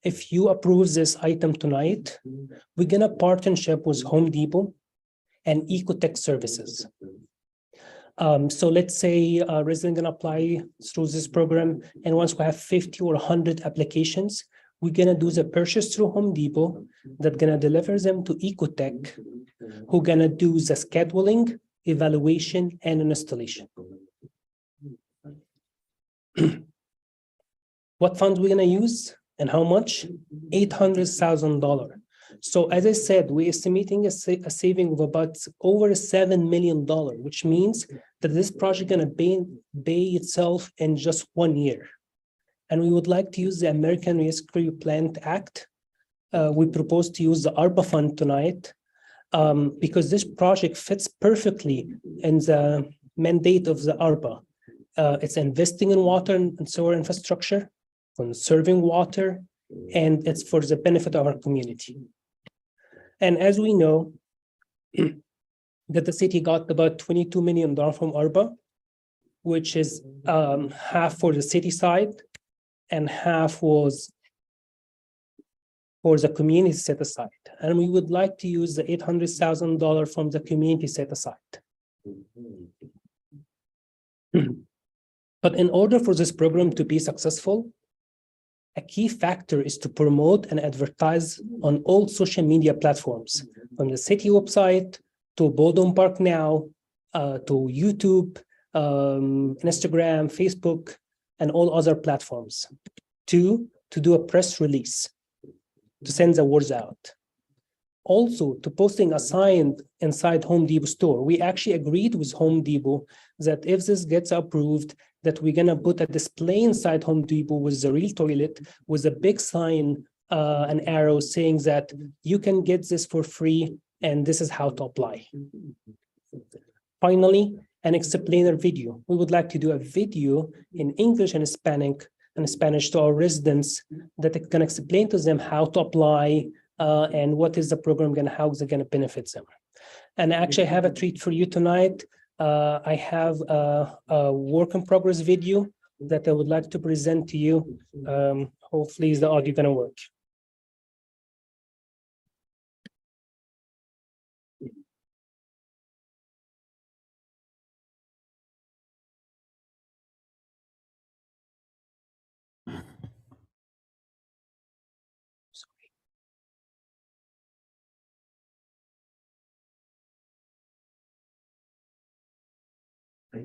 If you approve this item tonight, we're gonna partnership with Home Depot and Ecotech Services. So let's say a resident gonna apply through this program, and once we have 50 or 100 applications, we're gonna do the purchase through Home Depot that gonna deliver them to Ecotech, who gonna do the scheduling, evaluation, and installation. What funds we're gonna use and how much? $800,000. So as I said, we're estimating a saving of about over $7 million, which means that this project gonna pay itself in just 1 year. And we would like to use the American Rescue Plan Act. We propose to use the ARPA fund tonight because this project fits perfectly in the mandate of the ARPA. It's investing in water and sewer infrastructure, conserving water, and it's for the benefit of our community. And as we know, that the city got about $22 million from ARPA, which is half for the city side and half was for the community set aside. And we would like to use the $800,000 from the community set aside. But in order for this program to be successful, a key factor is to promote and advertise on all social media platforms, from the city website to Baldwin Park Now, to YouTube, Instagram, Facebook, and all other platforms. 2, to do a press release, to send the words out. Also, to posting a sign inside Home Depot store. We actually agreed with Home Depot that if this gets approved, that we're gonna put a display inside Home Depot with the real toilet, with a big sign, an arrow saying that you can get this for free and this is how to apply. Finally, an explainer video. We would like to do a video in English and Spanish to our residents that can explain to them how to apply and what is the program gonna, how is it gonna benefit them. And actually I have a treat for you tonight. I have a work in progress video that I would like to present to you. Hopefully is the audio gonna work. Hmm?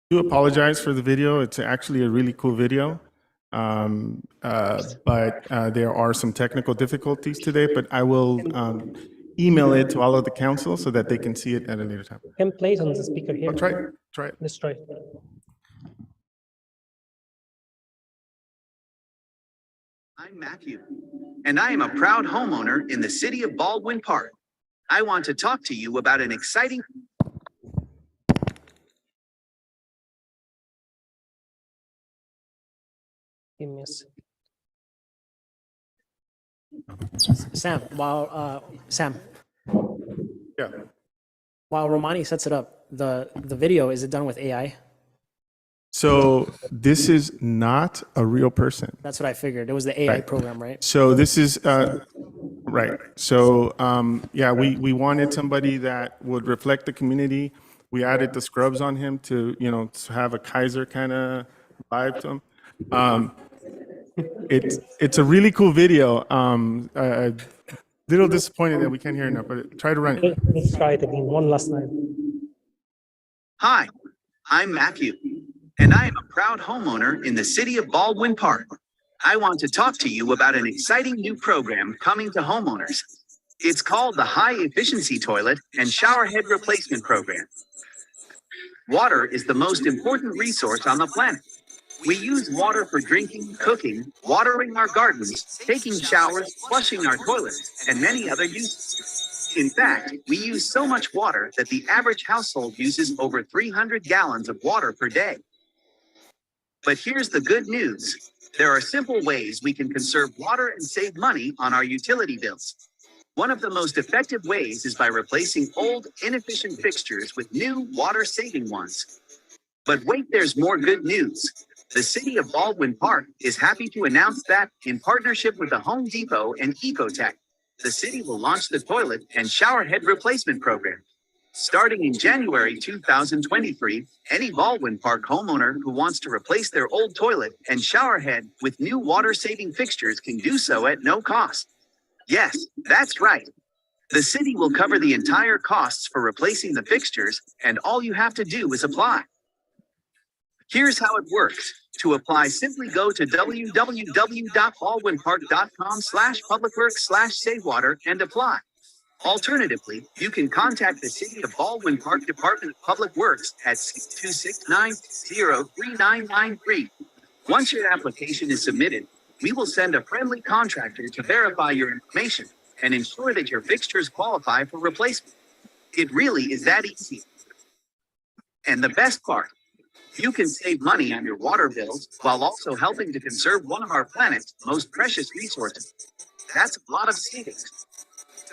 Do apologize for the video. It's actually a really cool video. But there are some technical difficulties today, but I will email it to all of the council so that they can see it at a later time. Can play it on the speaker here. Try it. Try it. Let's try it. I'm Matthew, and I am a proud homeowner in the city of Baldwin Park. I want to talk to you about an exciting Give me a sec. Sam, Sam, Yeah. while Romani sets it up, the video, is it done with AI? So this is not a real person. That's what I figured. It was the AI Right. program, right? So this is right. So yeah, we wanted somebody that would reflect the community. We added the scrubs on him to to have a Kaiser kind of vibe to him. It's a really cool video. A little disappointed that we can't hear it now, but try to run it. Let's try it again one last time. Hi, I'm Matthew, and I am a proud homeowner in the city of Baldwin Park. I want to talk to you about an exciting new program coming to homeowners. It's called the High Efficiency Toilet and Shower Head Replacement Program. Water is the most important resource on the planet. We use water for drinking, cooking, watering our gardens, taking showers, flushing our toilets, and many other uses. In fact, we use so much water that the average household uses over 300 gallons of water per day. But here's the good news. There are simple ways we can conserve water and save money on our utility bills. One of the most effective ways is by replacing old, inefficient fixtures with new, water-saving ones. But wait, there's more good news. The city of Baldwin Park is happy to announce that, in partnership with the Home Depot and Ecotech, the city will launch the Toilet and Shower Head Replacement Program. Starting in January 2023, any Baldwin Park homeowner who wants to replace their old toilet and shower head with new water-saving fixtures can do so at no cost. Yes, that's right. The city will cover the entire costs for replacing the fixtures, and all you have to do is apply. Here's how it works. To apply, simply go to www.baldwinpark.com/publicworks/savewater and apply. Alternatively, you can contact the City of Baldwin Park Department of Public Works at 626-960-3993. Once your application is submitted, we will send a friendly contractor to verify your information and ensure that your fixtures qualify for replacement. It really is that easy. And the best part, you can save money on your water bills while also helping to conserve one of our planet's most precious resources. That's a lot of savings.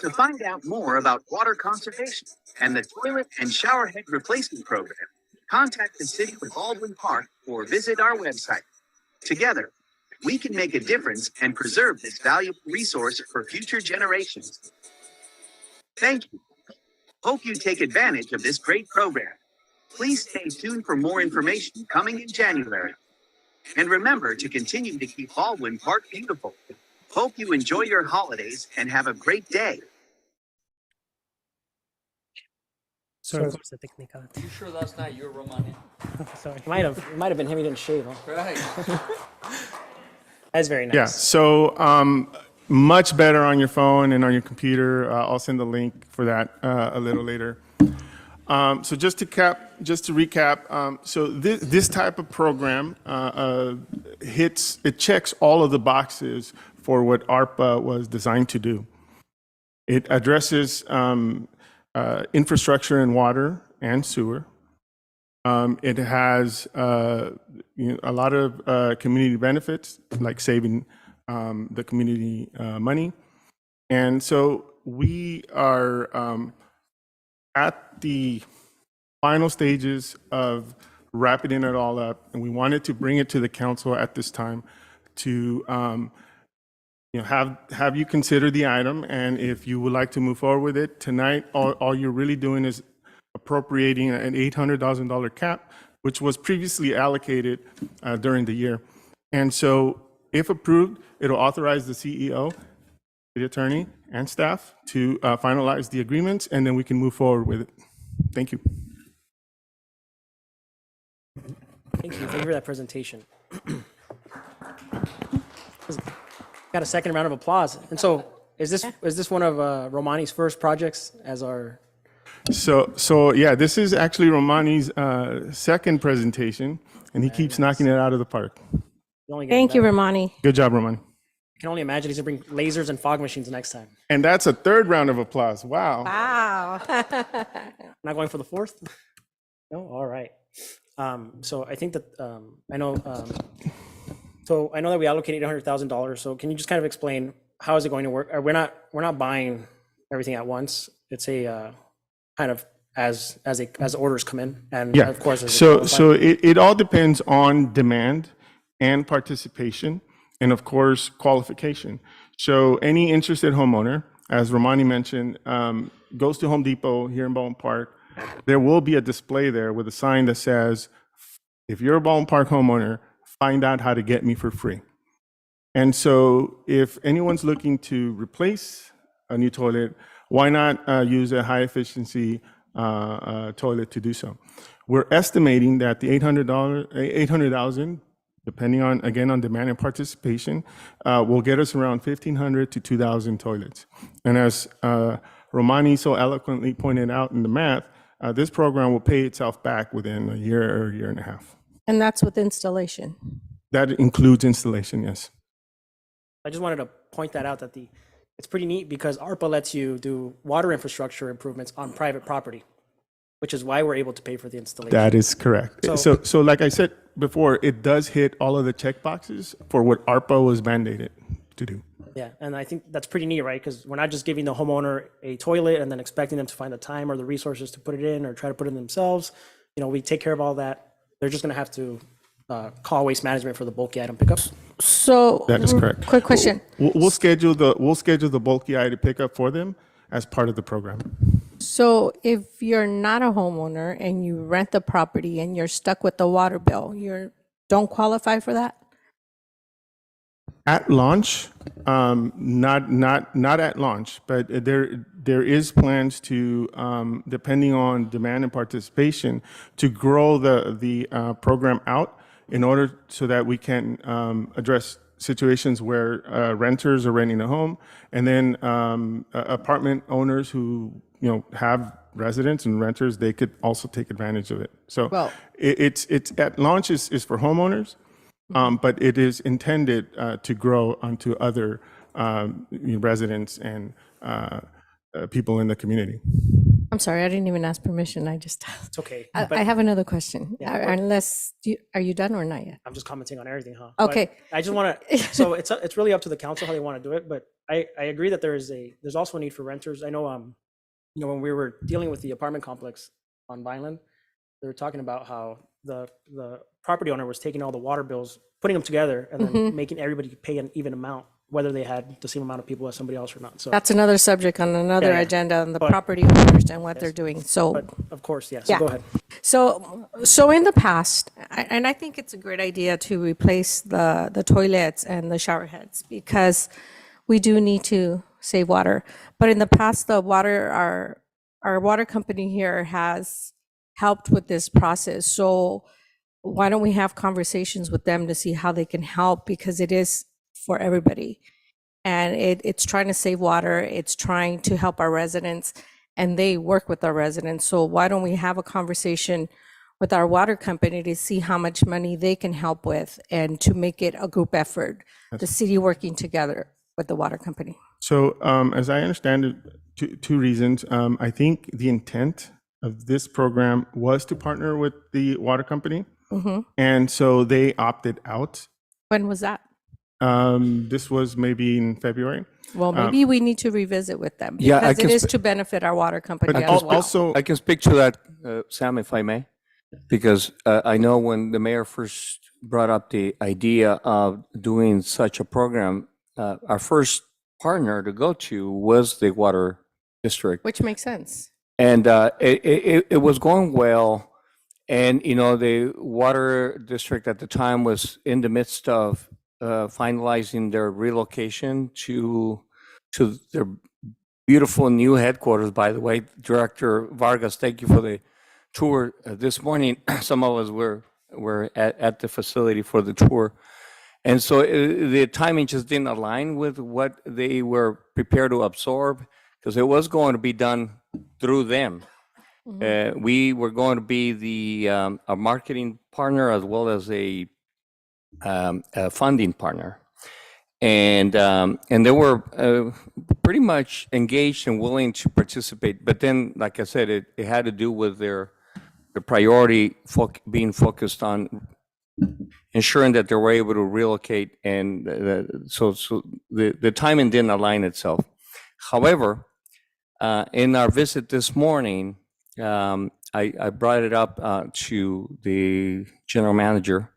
To find out more about water conservation and the Toilet and Shower Head Replacement Program, contact the City of Baldwin Park or visit our website. Together, we can make a difference and preserve this valuable resource for future generations. Thank you. Hope you take advantage of this great program. Please stay tuned for more information coming in January. And remember to continue to keep Baldwin Park beautiful. Hope you enjoy your holidays and have a great day. Sorry, of course, the technicality. You sure that's not your Romani? Sorry, it might have been him. He didn't shave. Huh? Right. That's very nice. Yeah. So much better on your phone and on your computer. I'll send the link for that a little later. So just to recap, so this type of program checks all of the boxes for what ARPA was designed to do. It addresses infrastructure in water and sewer. It has a lot of community benefits, like saving the community money. And so we are at the final stages of wrapping it all up, and we wanted to bring it to the council at this time to have you consider the item, and if you would like to move forward with it tonight, all you're really doing is appropriating an $800,000 cap, which was previously allocated during the year. And so, if approved, it'll authorize the CEO, the attorney, and staff to finalize the agreements, and then we can move forward with it. Thank you. Thank you for that presentation. Got a second round of applause. And so, is this one of Romani's first projects as our? So yeah, this is actually Romani's second presentation, and he keeps knocking it out of the park. Thank you, Romani. Good job, Romani. I can only imagine he's gonna bring lasers and fog machines next time. And that's a third round of applause. Wow. Wow. Not going for the fourth? No? All right. So I think that I know. So I know that we allocated $800,000. So can you just kind of explain how is it going to work? We're not buying everything at once. It's a kind of as orders come in, and Yeah. of course. So it all depends on demand and participation, and of course qualification. So any interested homeowner, as Romani mentioned, goes to Home Depot here in Baldwin Park. There will be a display there with a sign that says, "If you're a Baldwin Park homeowner, find out how to get me for free." And so if anyone's looking to replace a new toilet, why not use a high efficiency toilet to do so? We're estimating that the $800,000, depending on, again, on demand and participation, will get us around 1,500 to 2,000 toilets. And as Romani so eloquently pointed out in the math, this program will pay itself back within a year or a year and a half. And that's with installation. That includes installation, yes. I just wanted to point that out, that it's pretty neat because ARPA lets you do water infrastructure improvements on private property, which is why we're able to pay for the installation. That is correct. So like I said before, it does hit all of the check boxes for what ARPA was mandated to do. Yeah, and I think that's pretty neat, right? Because we're not just giving the homeowner a toilet and then expecting them to find the time or the resources to put it in or try to put it in themselves. We take care of all that. They're just going to have to call Waste Management for the bulky item pickups. So That is correct. Quick question. We'll schedule the bulky item pickup for them as part of the program. So if you're not a homeowner and you rent the property and you're stuck with the water bill, you don't qualify for that? At launch, not at launch, but there is plans to, depending on demand and participation, to grow the program out in order so that we can address situations where renters are renting a home, and then apartment owners who have residents and renters, they could also take advantage of it. So it's at launch is for homeowners. But it is intended to grow onto other residents and people in the community. I'm sorry, I didn't even ask permission. It's okay. I have another question. Yeah, Are you done or not yet? I'm just commenting on everything, huh? Okay. But I just want to. So it's really up to the council how they want to do it. But I agree that there's also a need for renters. I know when we were dealing with the apartment complex on Vineland, they were talking about how the property owner was taking all the water bills, putting them together, and then making everybody pay an even amount, whether they had the same amount of people as somebody else or not. So That's another subject on another Yeah. agenda on the But- property owners and what they're doing. So, but of course, yes. So Yeah. go ahead. so in the past, and I think it's a great idea to replace the toilets and the shower heads because we do need to save water. But in the past, our water company here has helped with this process. So why don't we have conversations with them to see how they can help, because it is for everybody. And it's trying to save water, it's trying to help our residents, and they work with our residents. So why don't we have a conversation with our water company to see how much money they can help with and to make it a group effort, the city working together with the water company. So as I understand it, two reasons. I think the intent of this program was to partner with the water company. Mm-hmm. And so they opted out. When was that? This was maybe in February. Well, maybe we need to revisit with them Yeah, I because it can is sp- to benefit our water company But as well. also, I can speak to that, Sam, if I may, because I know when the mayor first brought up the idea of doing such a program, our first partner to go to was the water district. Which makes sense. And it was going well. And, the water district at the time was in the midst of finalizing their relocation to their beautiful new headquarters, by the way. Director Vargas, thank you for the tour this morning. Some of us were at the facility for the tour. And so the timing just didn't align with what they were prepared to absorb, because it was going to be done through them. We were going to be a marketing partner as well as a funding partner, and they were pretty much engaged and willing to participate. But then, like I said, it had to do with the priority being focused on ensuring that they were able to relocate, and so the timing didn't align itself. However, in our visit this morning, I brought it up to the general manager,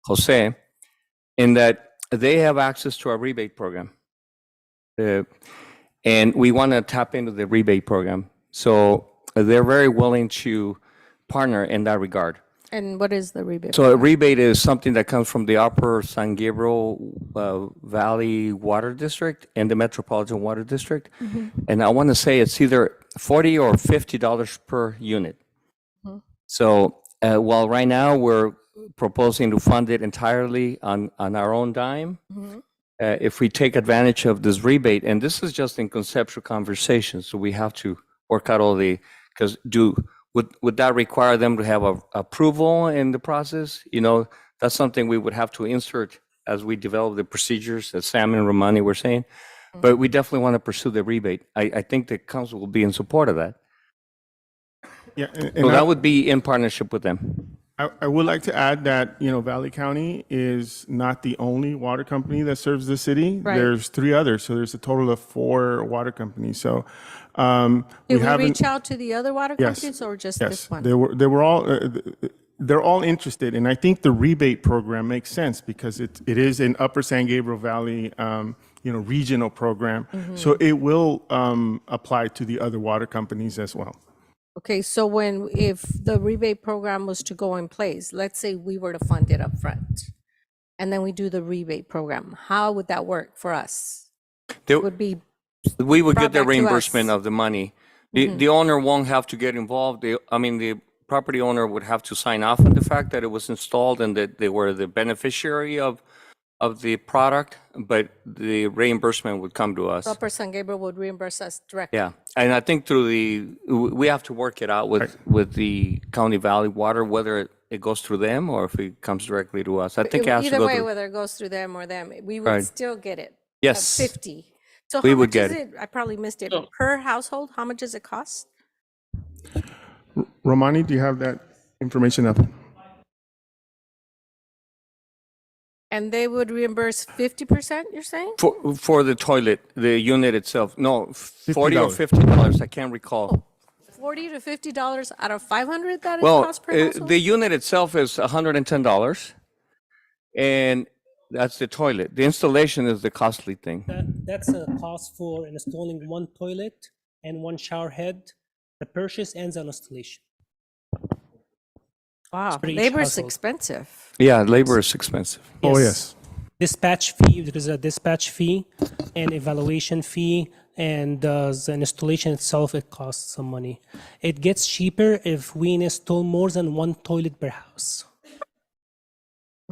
Jose, in that they have access to our rebate program. And we want to tap into the rebate program. So they're very willing to partner in that regard. And what is the rebate? So a rebate is something that comes from the Upper San Gabriel Valley Water District and the Metropolitan Water District. And I want to say it's either $40 or $50 per unit. So while right now we're proposing to fund it entirely on our own dime, if we take advantage of this rebate, and this is just in conceptual conversations, so we have to work out all because would that require them to have approval in the process? That's something we would have to insert as we develop the procedures, as Sam and Romani were saying. But we definitely want to pursue the rebate. I think the council will be in support of that. yeah, So that would be in partnership with them. I would like to add that, Valley County is not the only water company that serves the city. Right. There's 3 others, so there's a total of 4 water companies. So Did we haven't- reach out to the other water Yes. companies or just yes, this one? they were all they're all interested, and I think the rebate program makes sense because it is an Upper San Gabriel Valley regional program, so it will apply to the other water companies as well. Okay, so if the rebate program was to go in place, let's say we were to fund it up front, and then we do the rebate program, how would that work for us? It would be We would brought get the back to reimbursement us. of the money. The owner won't have to get involved. The property owner would have to sign off on the fact that it was installed and that they were the beneficiary of the product, but the reimbursement would come to us. Upper San Gabriel would reimburse us directly. Yeah, and I think we have to work it out with the County Valley Water, whether it goes through them or if it comes directly to us. I think it has to Either go way, through. whether it goes through them or them, we would Right. still get it. Yes. 50. So We how would much get is it. it? I probably missed it. Per household, how much does it cost? Romani, do you have that information up? And they would reimburse 50%, you're saying? For the toilet, the unit itself. No, $40 or $50. I can't recall. $40 to $50 out of 500 that it Well, costs per household? the unit itself is $110, and that's the toilet. The installation is the costly thing. That's a cost for installing one toilet and one shower head. The purchase ends on installation. Wow, for each labor's household. expensive. Yeah, labor is expensive. Oh, yes. Dispatch fee, there is a dispatch fee and evaluation fee, and the installation itself, it costs some money. It gets cheaper if we install more than one toilet per house.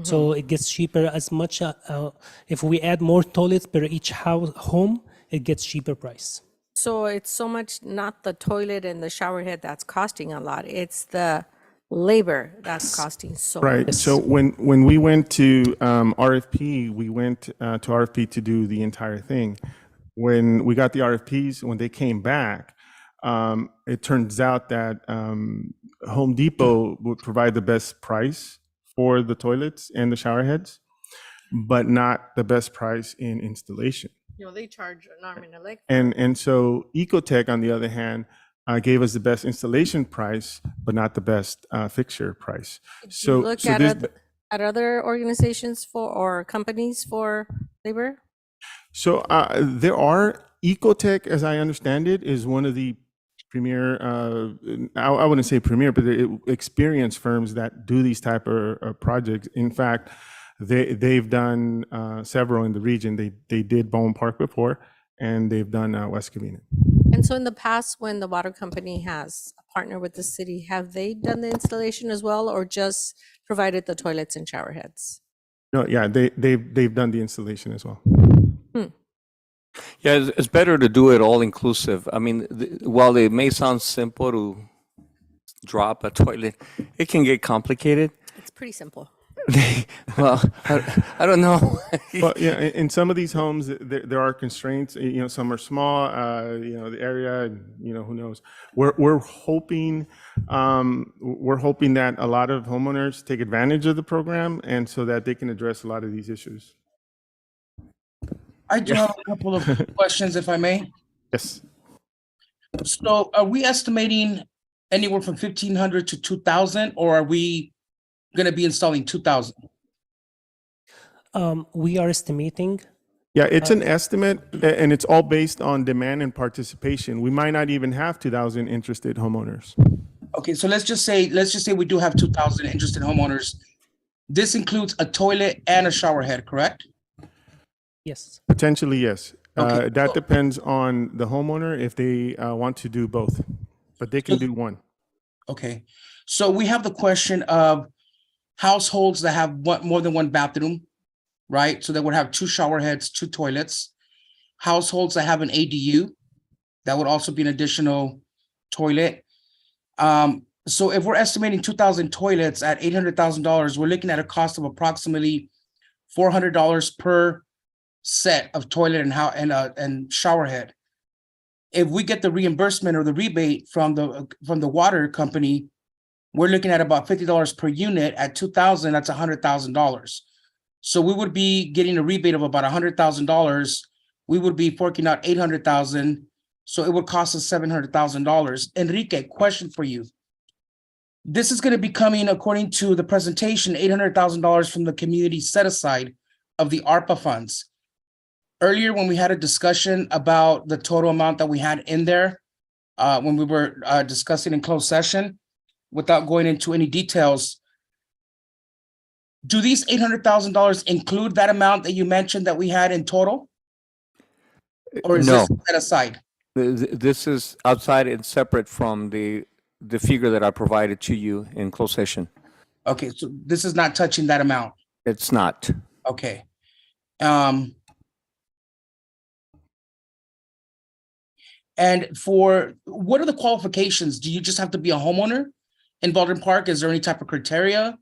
So it gets cheaper as much, if we add more toilets per each home, it gets cheaper price. So it's so much not the toilet and the shower head that's costing a lot, it's the labor that's costing so Right. much. So when we went to RFP, we went to RFP to do the entire thing. When we got the RFPs, when they came back, It turns out that Home Depot would provide the best price for the toilets and the shower heads, but not the best price in installation. They charge an arm and a leg. And so Ecotech, on the other hand, gave us the best installation price, but not the best fixture price. So Look so at this, at other organizations or companies for labor. so there are Ecotech, as I understand it, is one of the premier, I wouldn't say premier, but experienced firms that do these type of projects. In fact, they've done several in the region. They did Bone Park before, and they've done West Covina. And so in the past, when the water company has partnered with the city, have they done the installation as well, or just provided the toilets and shower heads? No, yeah, they've done the installation as well. Yeah, it's better to do it all inclusive. I mean, while it may sound simple to drop a toilet, it can get complicated. It's pretty simple. Well, I don't know. Well, yeah, in some of these homes, there are constraints. Some are small. The area, and, who knows. We're hoping that a lot of homeowners take advantage of the program, and so that they can address a lot of these issues. I do have a couple of questions, if I may. Yes. So are we estimating anywhere from 1,500 to 2,000, or are we going to be installing 2,000? We are estimating. Yeah, it's an estimate, and it's all based on demand and participation. We might not even have 2,000 interested homeowners. Okay, so let's just say we do have 2,000 interested homeowners. This includes a toilet and a shower head, correct? Yes. Potentially, yes. Okay, That depends on the homeowner if they want to do both, but they can do one. Okay, so we have the question of households that have more than one bathroom, right? So they would have 2 shower heads, 2 toilets. Households that have an ADU, that would also be an additional toilet. So if we're estimating 2,000 toilets at $800,000, we're looking at a cost of approximately $400 per set of toilet and shower head. If we get the reimbursement or the rebate from the water company, we're looking at about $50 per unit. At 2,000, that's $100,000. So we would be getting a rebate of about $100,000. We would be forking out $800,000. So it would cost us $700,000. Enrique, question for you. This is going to be coming, according to the presentation, $800,000 from the community set aside of the ARPA funds. Earlier, when we had a discussion about the total amount that we had in there, when we were discussing in closed session, without going into any details, do these $800,000 include that amount that you mentioned that we had in total? Or is No. this set aside? This is outside and separate from the figure that I provided to you in closed session. Okay, so this is not touching that amount. It's not. Okay. And for what are the qualifications? Do you just have to be a homeowner in Baldwin Park? Is there any type of criteria?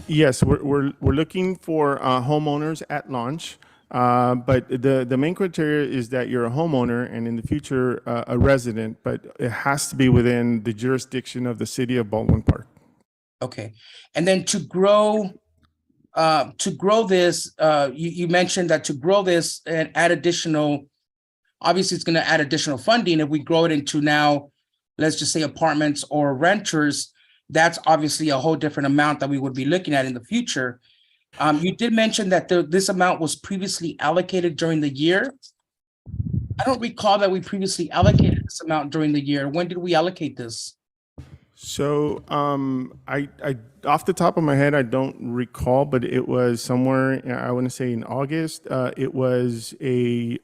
Yes, we're looking for homeowners at launch, but the main criteria is that you're a homeowner and in the future a resident, but it has to be within the jurisdiction of the city of Baldwin Park. Okay, and then to grow this, you mentioned that to grow this and add additional, obviously it's going to add additional funding. If we grow it into now, let's just say apartments or renters, that's obviously a whole different amount that we would be looking at in the future. You did mention that this amount was previously allocated during the year. I don't recall that we previously allocated this amount during the year. When did we allocate this? So I off the top of my head, I don't recall, but it was somewhere, I want to say in August. It was a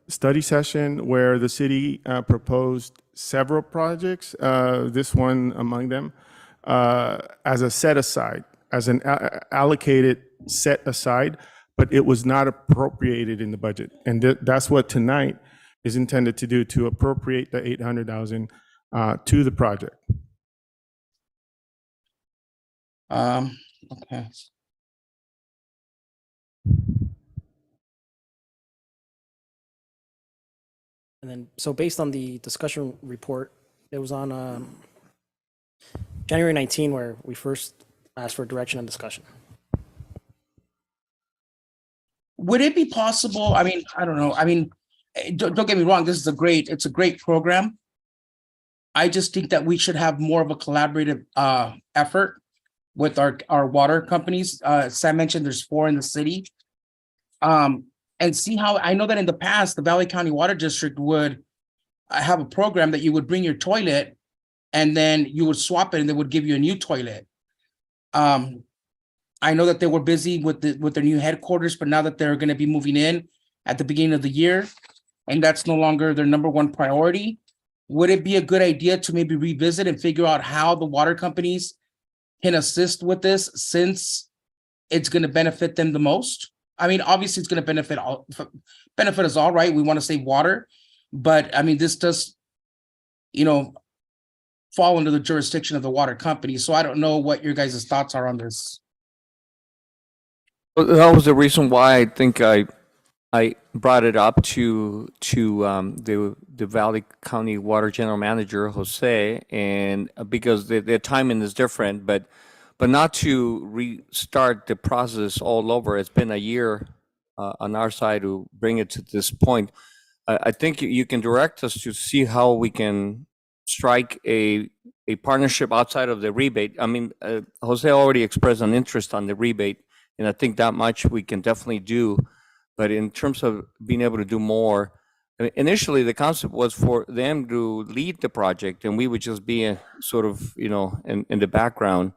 study session where the city proposed several projects, this one among them, as a set aside, as an allocated set aside, but it was not appropriated in the budget. And that's what tonight is intended to do, to appropriate the $800,000 to the project. Okay. And then, so based on the discussion report, it was on January 19 where we first asked for direction and discussion. Would it be possible? I mean, I don't know. I mean, don't get me wrong. It's a great program. I just think that we should have more of a collaborative effort with our water companies. Sam mentioned there's 4 in the city. And see how, I know that in the past, the Valley County Water District would have a program that you would bring your toilet and then you would swap it and they would give you a new toilet. I know that they were busy with their new headquarters, but now that they're going to be moving in at the beginning of the year, and that's no longer their #1 priority, would it be a good idea to maybe revisit and figure out how the water companies can assist with this, since it's going to benefit them the most? I mean, obviously it's going to benefit us all, right? We want to save water, but I mean, this does, fall under the jurisdiction of the water company. So I don't know what your guys' thoughts are on this. Well, that was the reason why I think I brought it up to the Valley County Water General Manager, Jose, and because the timing is different, but not to restart the process all over. It's been a year on our side to bring it to this point. I think you can direct us to see how we can strike a partnership outside of the rebate. I mean, Jose already expressed an interest on the rebate, and I think that much we can definitely do. But in terms of being able to do more, initially the concept was for them to lead the project, and we would just be sort of, in the background.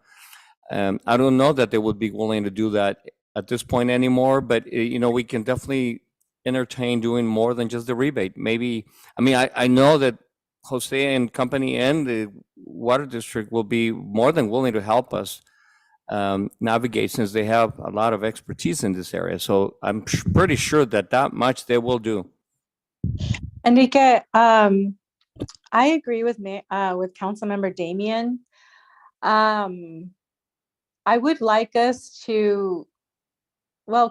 I don't know that they would be willing to do that at this point anymore, but we can definitely entertain doing more than just the rebate. Maybe, I mean, I know that Jose and company and the water district will be more than willing to help us navigate, since they have a lot of expertise in this area. So I'm pretty sure that much they will do. Enrique, I agree with Councilmember Damian. I would like us to,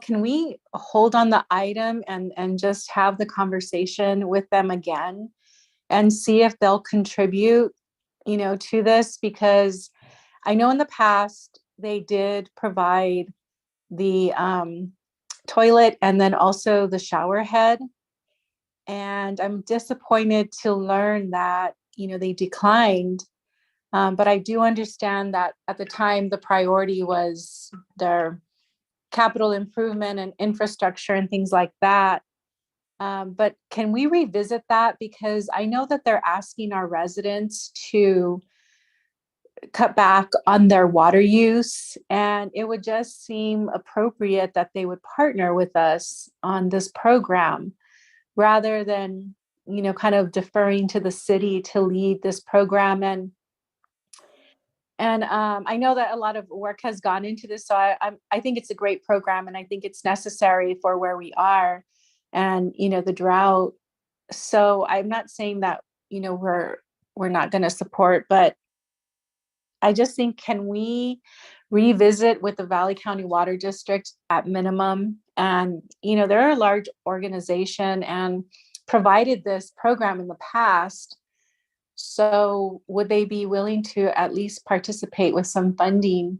can we hold on the item and just have the conversation with them again and see if they'll contribute, to this? Because I know in the past they did provide the toilet and then also the shower head. And I'm disappointed to learn that, they declined. But I do understand that at the time, the priority was their capital improvement and infrastructure and things like that. But can we revisit that? Because I know that they're asking our residents to cut back on their water use, and it would just seem appropriate that they would partner with us on this program rather than, kind of deferring to the city to lead this program. And I know that a lot of work has gone into this, so I think it's a great program, and I think it's necessary for where we are and, the drought. So I'm not saying that, we're not going to support, but I just think, can we revisit with the Valley County Water District at minimum? And, they're a large organization and provided this program in the past. So would they be willing to at least participate with some funding,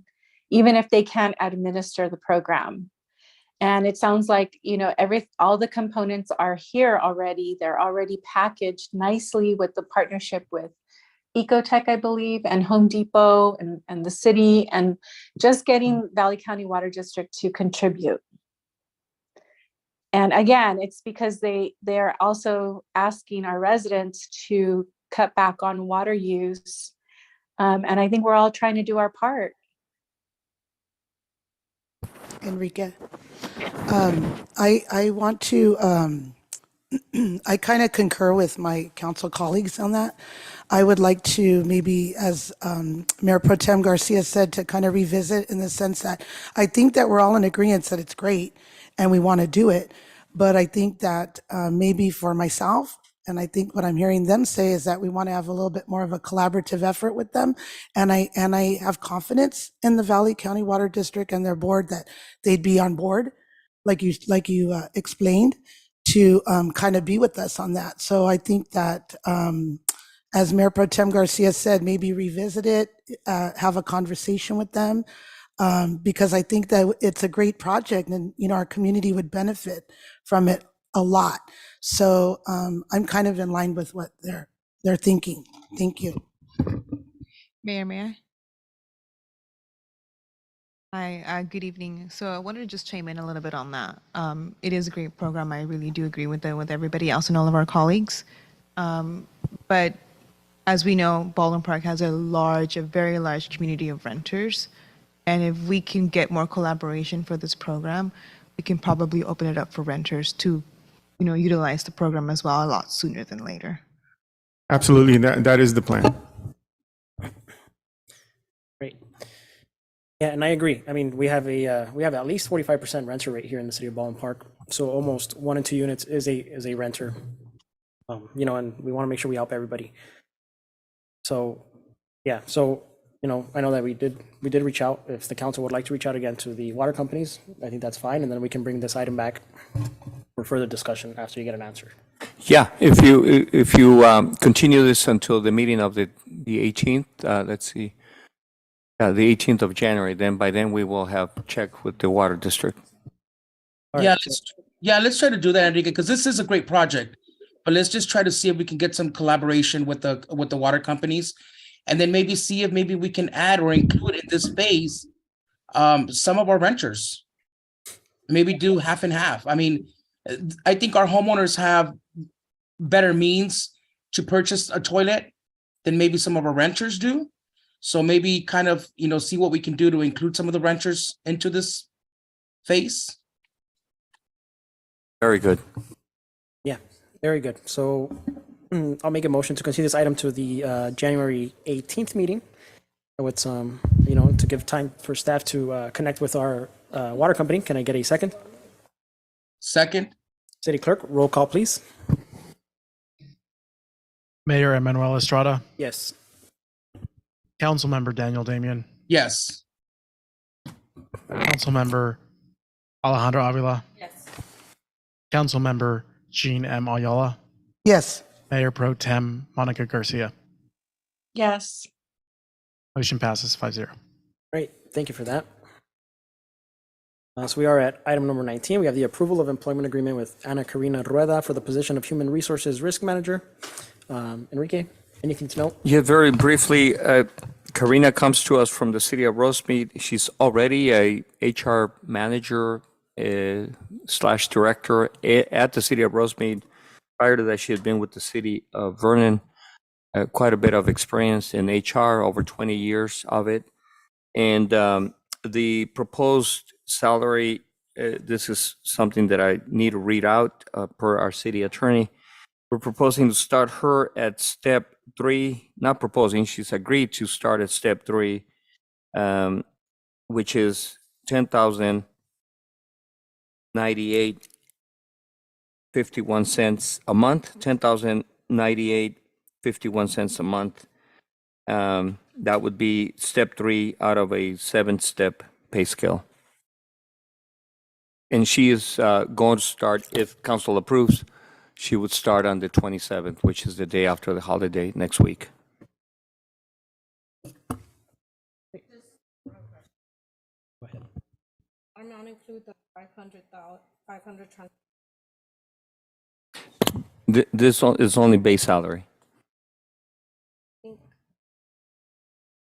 even if they can't administer the program? And it sounds like, all the components are here already. They're already packaged nicely with the partnership with Ecotech, I believe, and Home Depot and the city, and just getting Valley County Water District to contribute. And again, it's because they're also asking our residents to cut back on water use. And I think we're all trying to do our part. Enrique, I want to, I kind of concur with my council colleagues on that. I would like to maybe, as Mayor Pro Tem Garcia said, to kind of revisit in the sense that I think that we're all in agreement that it's great and we want to do it. But I think that maybe for myself, and I think what I'm hearing them say is that we want to have a little bit more of a collaborative effort with them. And I have confidence in the Valley County Water District and their board that they'd be on board, like you explained, to kind of be with us on that. So I think that, as Mayor Pro Tem Garcia said, maybe revisit it, have a conversation with them, because I think that it's a great project and, our community would benefit from it a lot. So I'm kind of in line with what they're thinking. Thank you. Mayor, may I? Hi, good evening. So I wanted to just chime in a little bit on that. It is a great program. I really do agree with everybody else and all of our colleagues. But as we know, Baldwin Park has a very large community of renters. And if we can get more collaboration for this program, we can probably open it up for renters to, utilize the program as well a lot sooner than later. Absolutely, that is the plan. Great. Yeah, and I agree. I mean, we have at least 45% renter rate here in the city of Baldwin Park. So almost 1 in 2 units is a renter. And we want to make sure we help everybody. So, yeah. So, I know that we did reach out. If the council would like to reach out again to the water companies, I think that's fine, and then we can bring this item back for further discussion after you get an answer. Yeah, if you continue this until the meeting of the 18th, let's see, the 18th of January, then by then we will have checked with the water district. Let's try to do that, Enrique, because this is a great project. But let's just try to see if we can get some collaboration with the water companies, and then maybe see if maybe we can add or include in this phase some of our renters. Maybe do half and half. I mean, I think our homeowners have better means to purchase a toilet than maybe some of our renters do. So maybe kind of, see what we can do to include some of the renters into this phase. Very good. Yeah, very good. So I'll make a motion to continue this item to the January 18th meeting with some, to give time for staff to connect with our water company. Can I get a second? Second. City Clerk, roll call, please. Mayor Emanuel Estrada, Yes. Councilmember Daniel Damian, Yes. Councilmember Alejandro Avila, Yes. Councilmember Jean M. Ayala, Yes. Mayor Pro Tem Monica Garcia. Yes. Motion passes 5-0. Great, thank you for that. So we are at item number 19. We have the approval of employment agreement with Ana Karina Rueda for the position of Human Resources Risk Manager. Enrique, anything to note? Yeah, very briefly, Karina comes to us from the city of Rosemead. She's already a HR manager slash director at the city of Rosemead. Prior to that, she had been with the city of Vernon. Quite a bit of experience in HR, over 20 years of it. And the proposed salary, this is something that I need to read out per our city attorney. We're proposing to start her at step 3, not proposing, she's agreed to start at step 3, which is $10,098.51 a month, $10,098.51 a month. That would be step 3 out of a 7-step pay scale. And she is going to start, if council approves, she would start on the 27th, which is the day after the holiday next week. Amount include the 500 This is only base salary.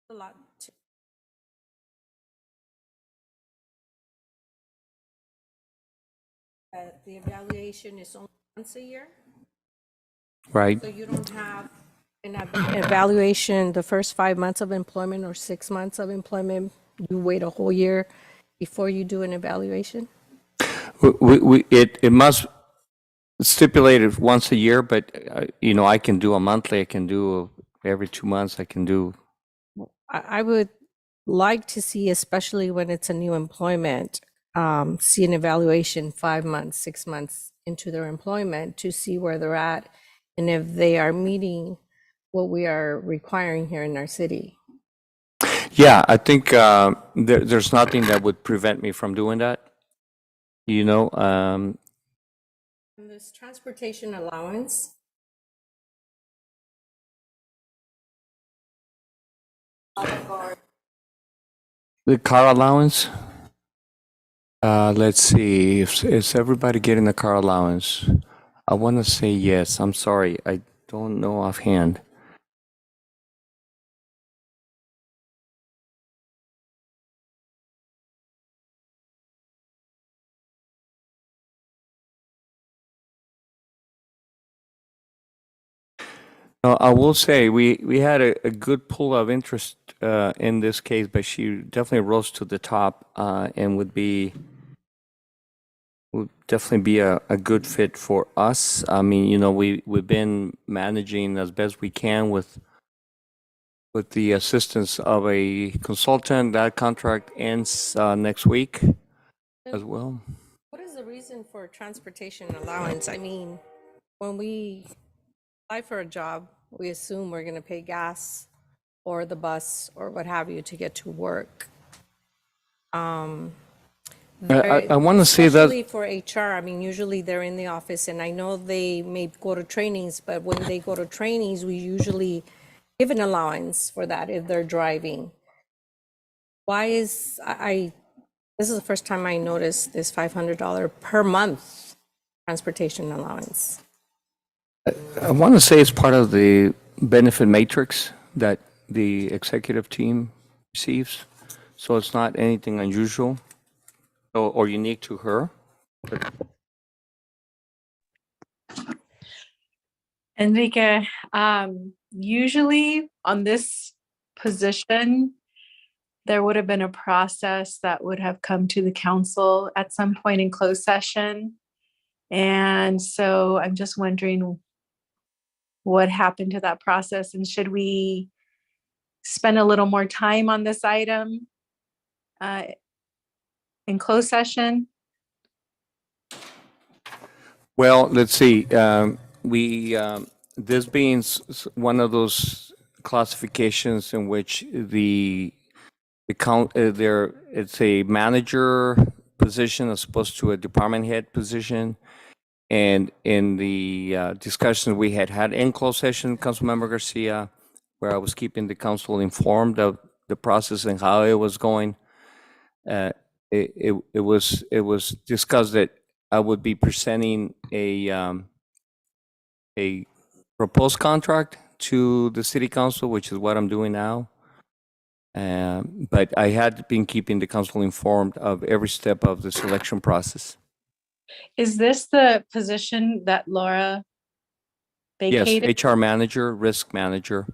a lot. The evaluation is only once a year, Right. so you don't have an evaluation the first 5 months of employment or 6 months of employment. You wait a whole year before you do an evaluation. It must stipulate it once a year, but I can do a monthly. I can do every 2 months. I can do. I would like to see, especially when it's a new employment, see an evaluation 5 months, 6 months into their employment to see where they're at and if they are meeting what we are requiring here in our city. Yeah, I think there's nothing that would prevent me from doing that. And this transportation allowance, The car allowance? Let's see, is everybody getting the car allowance? I want to say yes. I'm sorry, I don't know offhand. No, I will say we had a good pool of interest in this case, but she definitely rose to the top and would definitely be a good fit for us. I mean, you know, we've been managing as best we can with the assistance of a consultant. That contract ends next week as well. what is the reason for transportation allowance? I mean, when we apply for a job, we assume we're going to pay gas or the bus or what have you to get to work. I want to say that Especially for HR, I mean, usually they're in the office, and I know they may go to trainings, but when they go to trainings, we usually give an allowance for that if they're driving. Why is, this is the first time I noticed this $500 per month transportation allowance. I want to say it's part of the benefit matrix that the executive team receives, so it's not anything unusual or unique to her. But Enrique, usually on this position, there would have been a process that would have come to the council at some point in closed session. And so I'm just wondering what happened to that process, and should we spend a little more time on this item in closed session? Well, let's see. This being one of those classifications in which it's a manager position as opposed to a department head position. And in the discussions we had in closed session, Councilmember Garcia, where I was keeping the council informed of the process and how it was going, it was discussed that I would be presenting a proposed contract to the city council, which is what I'm doing now. But I had been keeping the council informed of every step of the selection process. Is this the position that Laura vacated? Yes, HR manager, risk manager.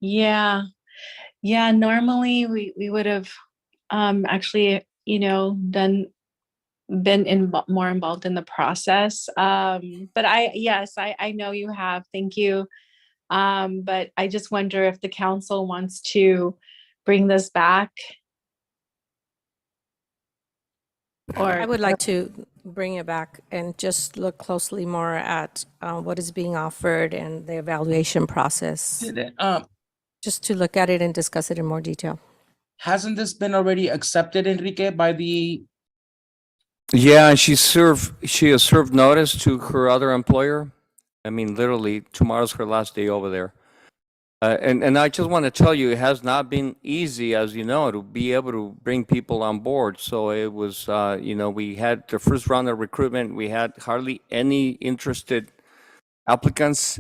Yeah. Normally we would have actually, been more involved in the process. But I know you have. Thank you. But I just wonder if the council wants to bring this back. Or I would like to bring it back and just look closely more at what is being offered and the evaluation process. Just to look at it and discuss it in more detail. Hasn't this been already accepted, Enrique, by the? Yeah, and she has served notice to her other employer. I mean, literally, tomorrow's her last day over there. And I just want to tell you, it has not been easy, as you know, to be able to bring people on board. So it was, we had the first round of recruitment. We had hardly any interested applicants.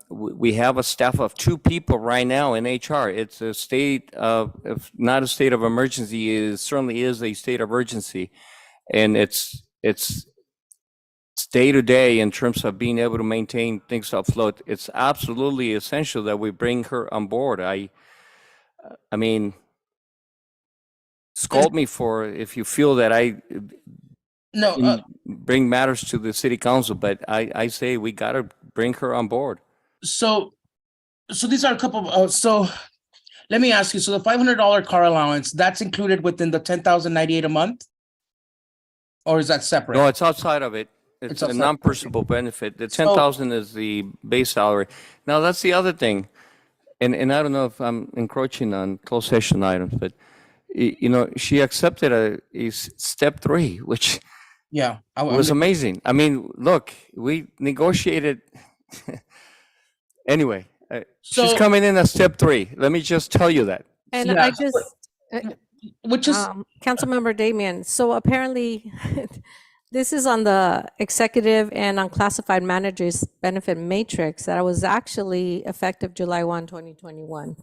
We have a staff of 2 people right now in HR. It's a state of, if not a state of emergency, it certainly is a state of urgency. And it's day to day in terms of being able to maintain things afloat. It's absolutely essential that we bring her on board. I mean, scold me for if you feel that I bring matters to the city council, but I say we got to bring her on board. So these are a couple of, so let me ask you, so the $500 car allowance, that's included within the $10,098 a month? Or is that separate? No, it's outside of it. It's a non-personable benefit. The 10,000 is the base salary. Now, that's the other thing. And I don't know if I'm encroaching on closed session items, but she accepted a step 3, which Yeah, It was amazing. I mean, look, we negotiated. Anyway, she's So- coming in at step 3. Let me just tell you that. And Yeah, I just, which is Councilmember Damian, so apparently this is on the executive and unclassified managers benefit matrix that was actually effective July 1, 2021.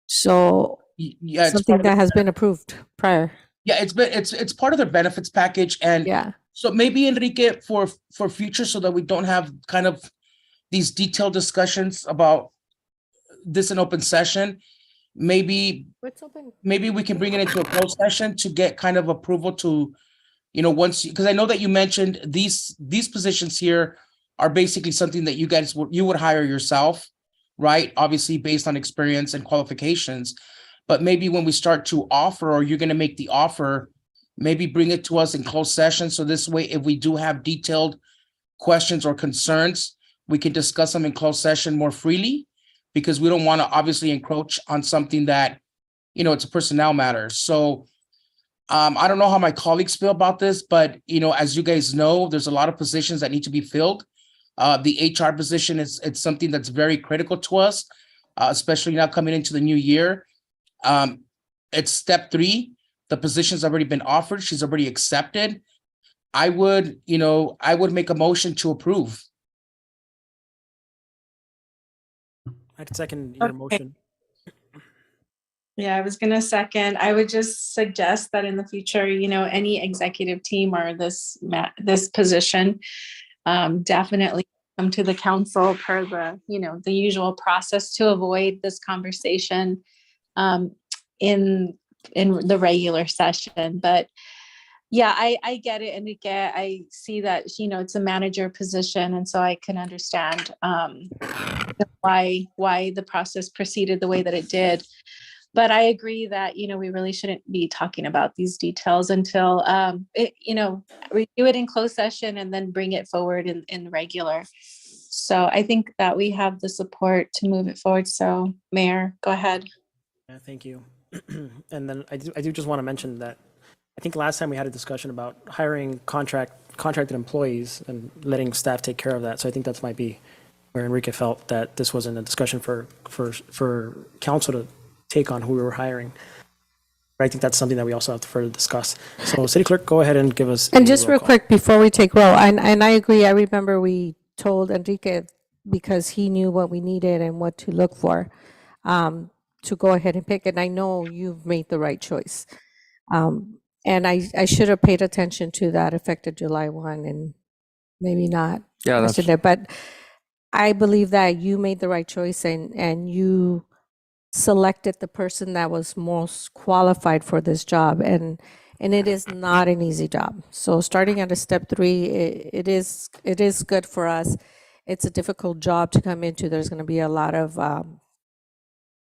So yeah, it's part something of that has been approved prior. Yeah, it's part of their benefits package, and Yeah. so maybe Enrique for future, so that we don't have kind of these detailed discussions about this in open session. Maybe What's open? maybe we can bring it into a closed session to get kind of approval to, once, because I know that you mentioned these positions here are basically something that you guys you would hire yourself, right? Obviously based on experience and qualifications. But maybe when we start to offer, or you're going to make the offer, maybe bring it to us in closed session. So this way, if we do have detailed questions or concerns, we can discuss them in closed session more freely, because we don't want to obviously encroach on something that, it's a personnel matter. So I don't know how my colleagues feel about this, but, as you guys know, there's a lot of positions that need to be filled. The HR position it's something that's very critical to us, especially now coming into the new year. It's step 3. The position's already been offered. She's already accepted. I would make a motion to approve. I could second your motion. Yeah, I was going to second. I would just suggest that in the future, any executive team or this position, definitely come to the council per the usual process to avoid this conversation in the regular session. But yeah, I get it, Enrique. I see that it's a manager position, and so I can understand why the process proceeded the way that it did. But I agree that we really shouldn't be talking about these details until review it in closed session and then bring it forward in regular. So I think that we have the support to move it forward. So Mayor, go ahead. Yeah, thank you. And then I do just want to mention that I think last time we had a discussion about hiring contracted employees and letting staff take care of that. So I think that might be where Enrique felt that this wasn't a discussion for council to take on who we were hiring. But I think that's something that we also have to further discuss. So City Clerk, go ahead and give us. And a just roll real call. quick before we take roll, and I agree. I remember we told Enrique, because he knew what we needed and what to look for, to go ahead and pick. And I know you've made the right choice. And I should have paid attention to that effective July 1 and maybe not. Yeah, that's yesterday. But I believe that you made the right choice, and you selected the person that was most qualified for this job. And it is not an easy job. So starting at a step 3, it is good for us. It's a difficult job to come into. There's going to be a lot of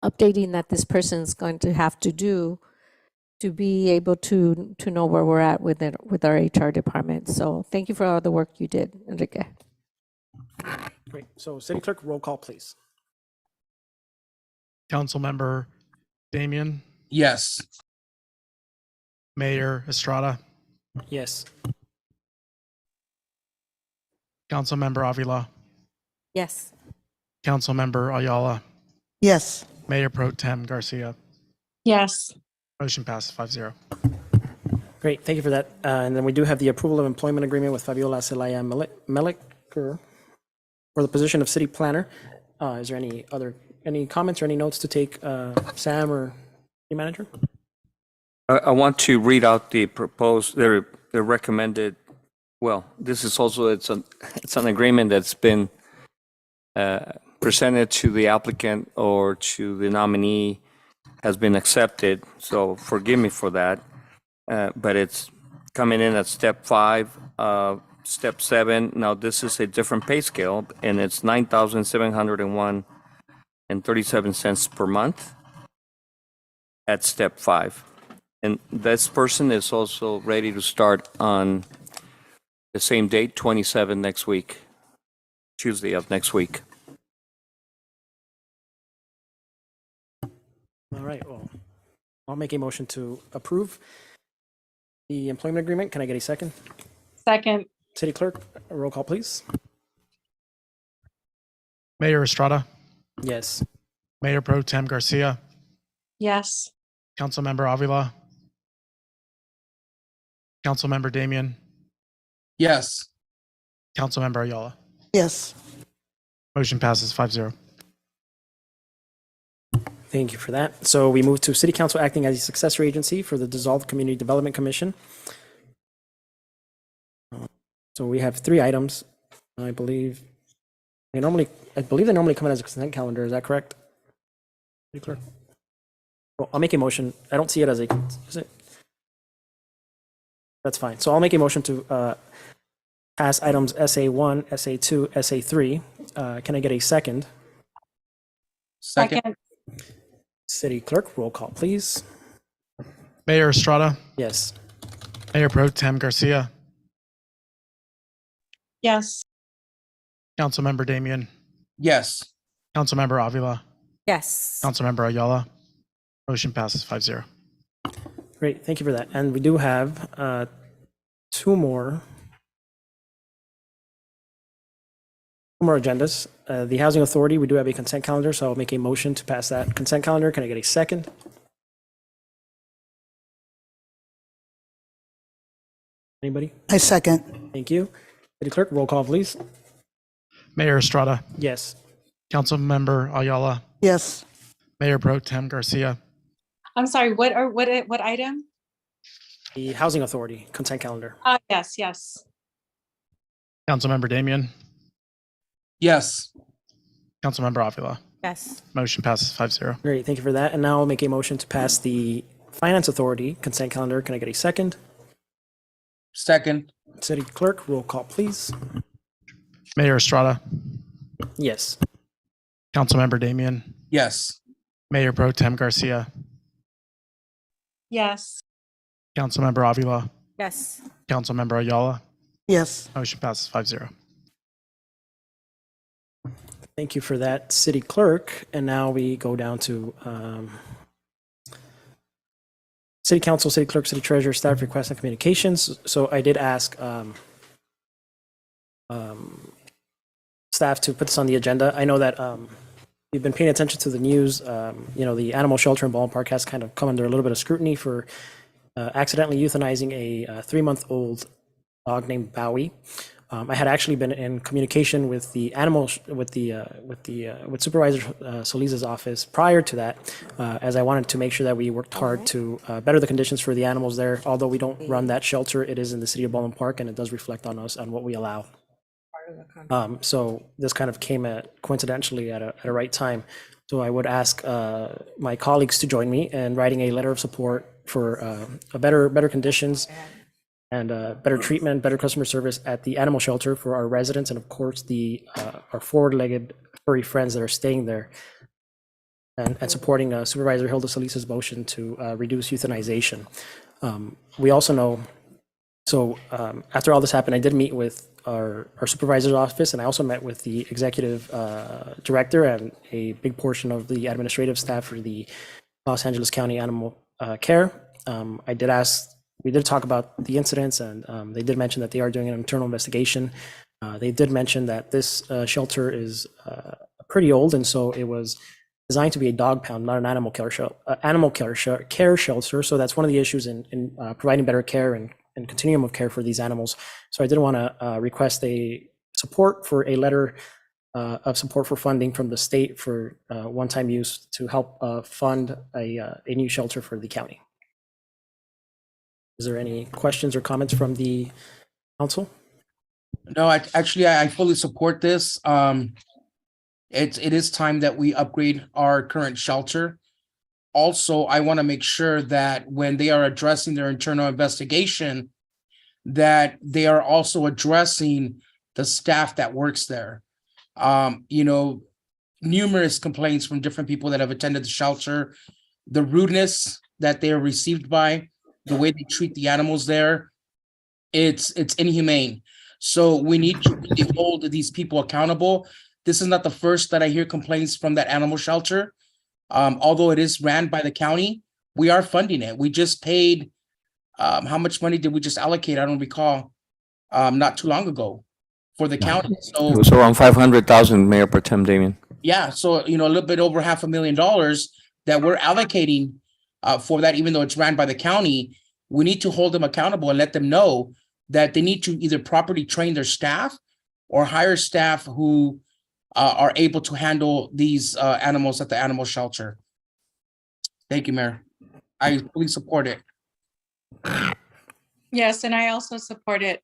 updating that this person's going to have to do to be able to know where we're at with our HR department. So thank you for all the work you did, Enrique. Great. So City Clerk, roll call, please. Councilmember Damian, Yes. Mayor Estrada, Yes. Councilmember Avila, Yes. Councilmember Ayala, Yes. Mayor Pro Tem Garcia. Yes. Motion passes 5-0. Great, thank you for that. And then we do have the approval of employment agreement with Fabiola Celaya Meliker for the position of city planner. Is there any comments or any notes to take, Sam or city manager? I want to read out the proposed, the recommended, well, this is also, it's an agreement that's been presented to the applicant or to the nominee, has been accepted, so forgive me for that. But it's coming in at step 5, step 7. Now this is a different pay scale, and it's $9,701.37 per month at step 5. And this person is also ready to start on the same date, 27 next week, Tuesday of next week. All right, well, I'll make a motion to approve the employment agreement. Can I get a second? Second. City Clerk, roll call, please. Mayor Estrada, Yes. Mayor Pro Tem Garcia, Yes. Councilmember Avila, Councilmember Damian, Yes. Councilmember Ayala. Yes. Motion passes 5-0. Thank you for that. So we move to City Council acting as a successor agency for the dissolved Community Development Commission. So we have 3 items. I believe they normally come in as a consent calendar. Is that correct? City Clerk? Well, I'll make a motion. I don't see it as a, is it? That's fine. So I'll make a motion to pass items SA1, SA2, SA3. Can I get a second? Second. City Clerk, roll call, please. Mayor Estrada, Yes. Mayor Pro Tem Garcia, Yes. Councilmember Damian, Yes. Councilmember Avila, Yes. Councilmember Ayala. Motion passes 5-0. Great, thank you for that. And we do have 2 more agendas. The Housing Authority, we do have a consent calendar, so I'll make a motion to pass that consent calendar. Can I get a second? Anybody? I second. Thank you. City Clerk, roll call, please. Mayor Estrada, Yes. Councilmember Ayala, Yes. Mayor Pro Tem Garcia, I'm sorry, what item? The Housing Authority consent calendar. Yes. Councilmember Damian, Yes. Councilmember Avila. Yes. Motion passes 5-0. Great, thank you for that. And now I'll make a motion to pass the Finance Authority consent calendar. Can I get a second? Second. City Clerk, roll call, please. Mayor Estrada, Yes. Councilmember Damian, Yes. Mayor Pro Tem Garcia, Yes. Councilmember Avila, Yes. Councilmember Ayala. Yes. Motion passes 5-0. Thank you for that, City Clerk. And now we go down to City Council, City Clerk, City Treasurer, staff requests and communications. So I did ask staff to put this on the agenda. I know that you've been paying attention to the news. The animal shelter in Baldwin Park has kind of come under a little bit of scrutiny for accidentally euthanizing a 3-month-old dog named Bowie. I had actually been in communication with the with Supervisor Solis's office prior to that, as I wanted to make sure that we worked hard to better the conditions for the animals there. Although we don't run that shelter, it is in the city of Baldwin Park, and it does reflect on us on what we allow. So this kind of came coincidentally at a right time. So I would ask my colleagues to join me in writing a letter of support for better conditions and better treatment, better customer service at the animal shelter for our residents, and of course our forward-legged furry friends that are staying there, and supporting Supervisor Hilda Solis's motion to reduce euthanization. We also know, after all this happened, I did meet with our supervisor's office, and I also met with the executive director and a big portion of the administrative staff for the Los Angeles County Animal Care. We did talk about the incidents, and they did mention that they are doing an internal investigation. They did mention that this shelter is pretty old, and so it was designed to be a dog pound, not an animal care shelter. So that's one of the issues in providing better care and continuum of care for these animals. So I did want to request a letter of support for funding from the state for one-time use to help fund a new shelter for the county. Is there any questions or comments from the council? No, I fully support this. It is time that we upgrade our current shelter. Also, I want to make sure that when they are addressing their internal investigation, that they are also addressing the staff that works there. Numerous complaints from different people that have attended the shelter, the rudeness that they are received by, the way they treat the animals there, it's inhumane. So we need to really hold these people accountable. This is not the first that I hear complaints from that animal shelter. Although it is ran by the county, we are funding it. We just paid, how much money did we just allocate? I don't recall. not too long ago for the county. So It was around 500,000, Mayor Pro Tem Damian. yeah, so a little bit over $500,000 that we're allocating for that, even though it's ran by the county. We need to hold them accountable and let them know that they need to either properly train their staff or hire staff who are able to handle these animals at the animal shelter. Thank you, Mayor. I fully support it. Yes, and I also support it.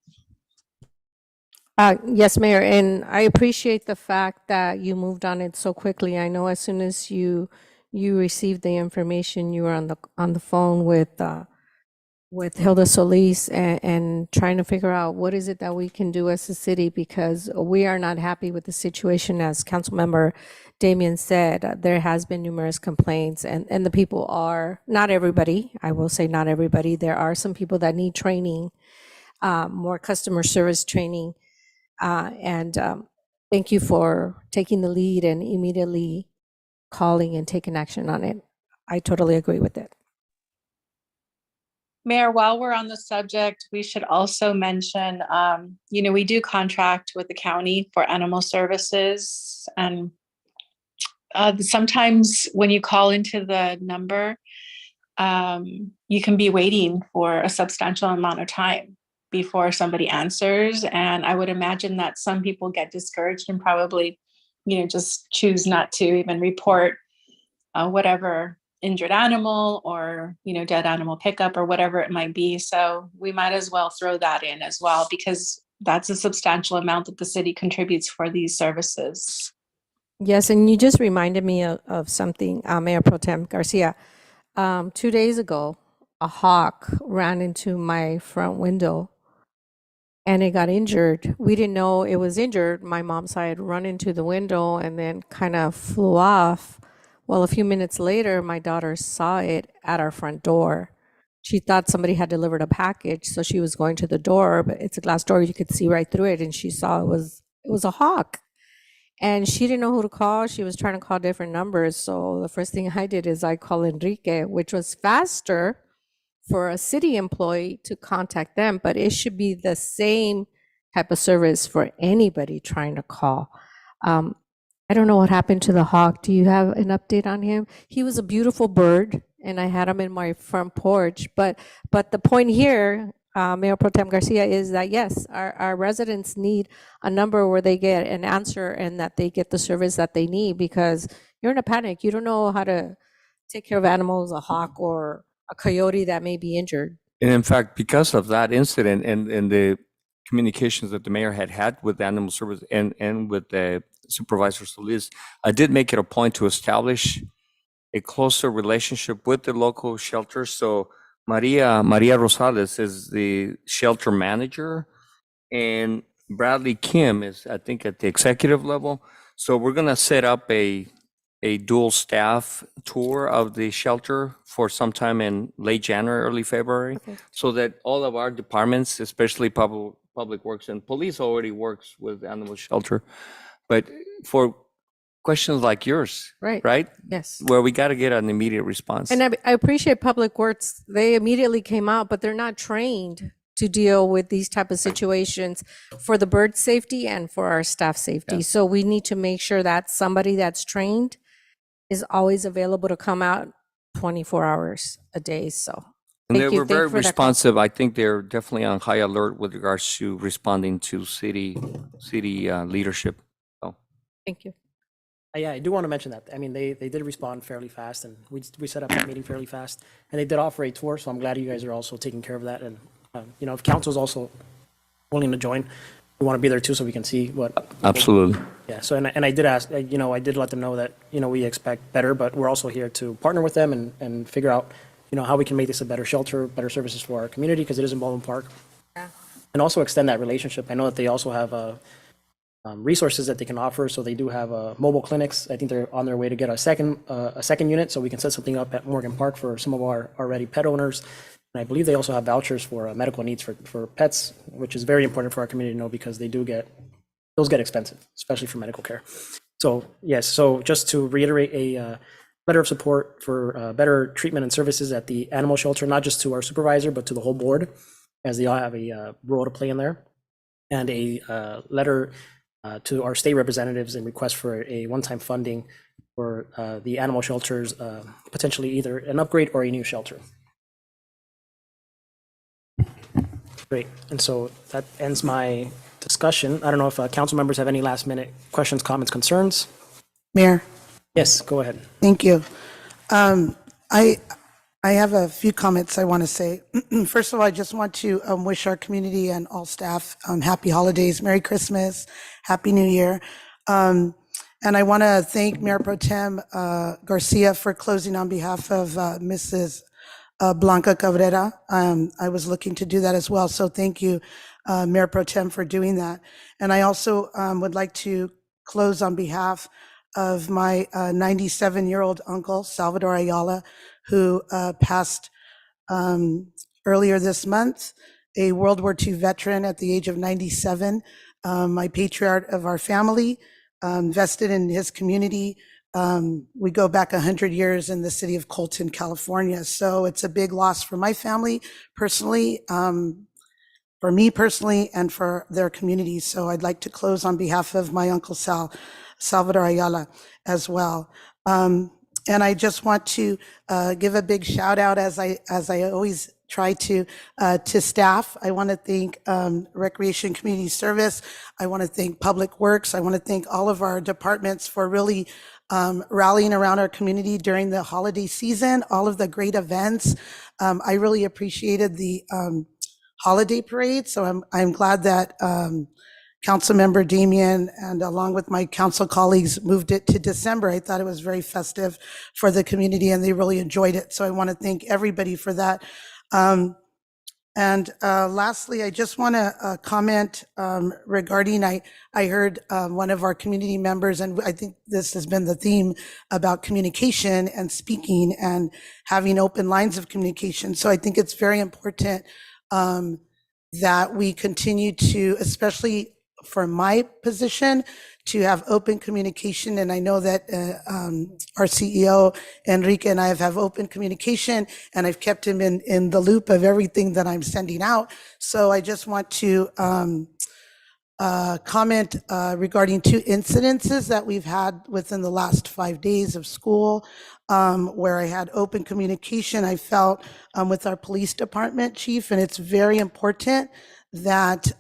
Yes, Mayor, and I appreciate the fact that you moved on it so quickly. I know as soon as you received the information, you were on the phone with Hilda Solis and trying to figure out what is it that we can do as a city, because we are not happy with the situation. As Councilmember Damian said, there has been numerous complaints, and the people are, not everybody, I will say not everybody, there are some people that need training, more customer service training. Thank you for taking the lead and immediately calling and taking action on it. I totally agree with it. Mayor, while we're on the subject, we should also mention, we do contract with the county for animal services. And sometimes when you call into the number, you can be waiting for a substantial amount of time before somebody answers. And I would imagine that some people get discouraged and probably, just choose not to even report whatever injured animal or, dead animal pickup or whatever it might be. So we might as well throw that in as well, because that's a substantial amount that the city contributes for these services. Yes, and you just reminded me of something, Mayor Pro Tem Garcia. 2 days ago, a hawk ran into my front window and it got injured. We didn't know it was injured. My mom saw it run into the window and then kind of flew off. Well, a few minutes later, my daughter saw it at our front door. She thought somebody had delivered a package, so she was going to the door, but it's a glass door, you could see right through it, and she saw it was a hawk. And she didn't know who to call. She was trying to call different numbers. So the first thing I did is I called Enrique, which was faster for a city employee to contact them, but it should be the same type of service for anybody trying to call. I don't know what happened to the hawk. Do you have an update on him? He was a beautiful bird, and I had him in my front porch. But the point here, Mayor Pro Tem Garcia, is that yes, our residents need a number where they get an answer and that they get the service that they need, because you're in a panic. You don't know how to take care of animals, a hawk or a coyote that may be injured. And in fact, because of that incident and the communications that the mayor had with the animal service and with the Supervisor Solis, I did make it a point to establish a closer relationship with the local shelters. So Maria Rosales is the shelter manager, and Bradley Kim is, I think, at the executive level. So we're going to set up a dual staff tour of the shelter for sometime in late January, early February, so that all of our departments, especially Public Works and Police, already works with animal shelter. But for questions like yours, right? Yes. Where we got to get an immediate response. And I appreciate Public Works. They immediately came out, but they're not trained to deal with these type of situations for the bird safety and for our staff safety. So we need to make sure that somebody that's trained is always available to come out 24 hours a day. So and they were very responsive. I think they're definitely on high alert with regards to responding to city leadership. So thank you. Yeah, I do want to mention that. I mean, they did respond fairly fast, and we set up that meeting fairly fast, and they did offer a tour. So I'm glad you guys are also taking care of that. And if council's also willing to join, we want to be there too, so we can see what. Absolutely. Yeah. So and I did ask. I did let them know that we expect better, but we're also here to partner with them and figure out how we can make this a better shelter, better services for our community, because it is in Baldwin Park. Yeah. And also extend that relationship. I know that they also have resources that they can offer. So they do have mobile clinics. I think they're on their way to get a second unit, so we can set something up at Morgan Park for some of our already pet owners. And I believe they also have vouchers for medical needs for pets, which is very important for our community to know, because those get expensive, especially for medical care. So yes, so just to reiterate, a letter of support for better treatment and services at the animal shelter, not just to our supervisor, but to the whole board, as they all have a role to play in there. and a letter to our state representatives in request for a one-time funding for the animal shelters, potentially either an upgrade or a new shelter. Great, and so that ends my discussion. I don't know if council members have any last minute questions, comments, concerns? Mayor, Yes, go ahead. thank you. I have a few comments I want to say. First of all, I just want to wish our community and all staff happy holidays, Merry Christmas, Happy New Year. And I want to thank Mayor Pro Tem Garcia for closing on behalf of Mrs. Blanca Cabrera. I was looking to do that as well, so thank you, Mayor Pro Tem, for doing that. And I also would like to close on behalf of my 97-year-old uncle, Salvador Ayala, who passed earlier this month, a World War II veteran at the age of 97, my patriarch of our family, vested in his community. We go back 100 years in the city of Colton, California. So it's a big loss for my family personally, for me personally, and for their community. So I'd like to close on behalf of my Uncle Salvador Ayala as well. And I just want to give a big shout out, as I always try to staff. I want to thank Recreation Community Service. I want to thank Public Works. I want to thank all of our departments for really rallying around our community during the holiday season, all of the great events. I really appreciated the holiday parade. So I'm glad that Councilmember Damian and along with my council colleagues moved it to December. I thought it was very festive for the community and they really enjoyed it. So I want to thank everybody for that. Lastly, I just want to comment regarding, I heard one of our community members, and I think this has been the theme about communication and speaking and having open lines of communication. So I think it's very important that we continue to, especially for my position, to have open communication. And I know that our CEO, Enrique, and I have open communication, and I've kept him in the loop of everything that I'm sending out. So I just want to comment regarding two incidences that we've had within the last 5 days of school, where I had open communication. I felt with our police department chief, and it's very important that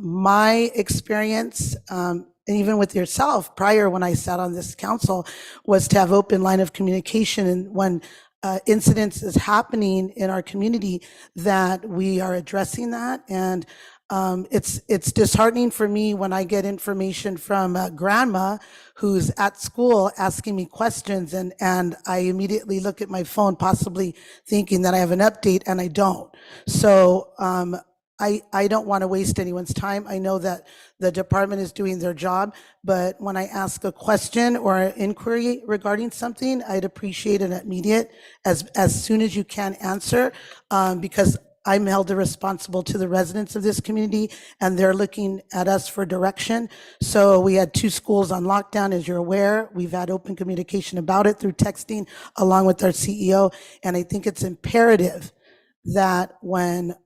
my experience, and even with yourself prior when I sat on this council, was to have open line of communication. And when incidents is happening in our community, that we are addressing that. And it's disheartening for me when I get information from grandma who's at school asking me questions, and I immediately look at my phone, possibly thinking that I have an update, and I don't. So I don't want to waste anyone's time. I know that the department is doing their job, but when I ask a question or an inquiry regarding something, I'd appreciate an immediate, as soon as you can answer, because I'm held responsible to the residents of this community, and they're looking at us for direction. So we had 2 schools on lockdown, as you're aware. We've had open communication about it through texting, along with our CEO. And I think it's imperative that when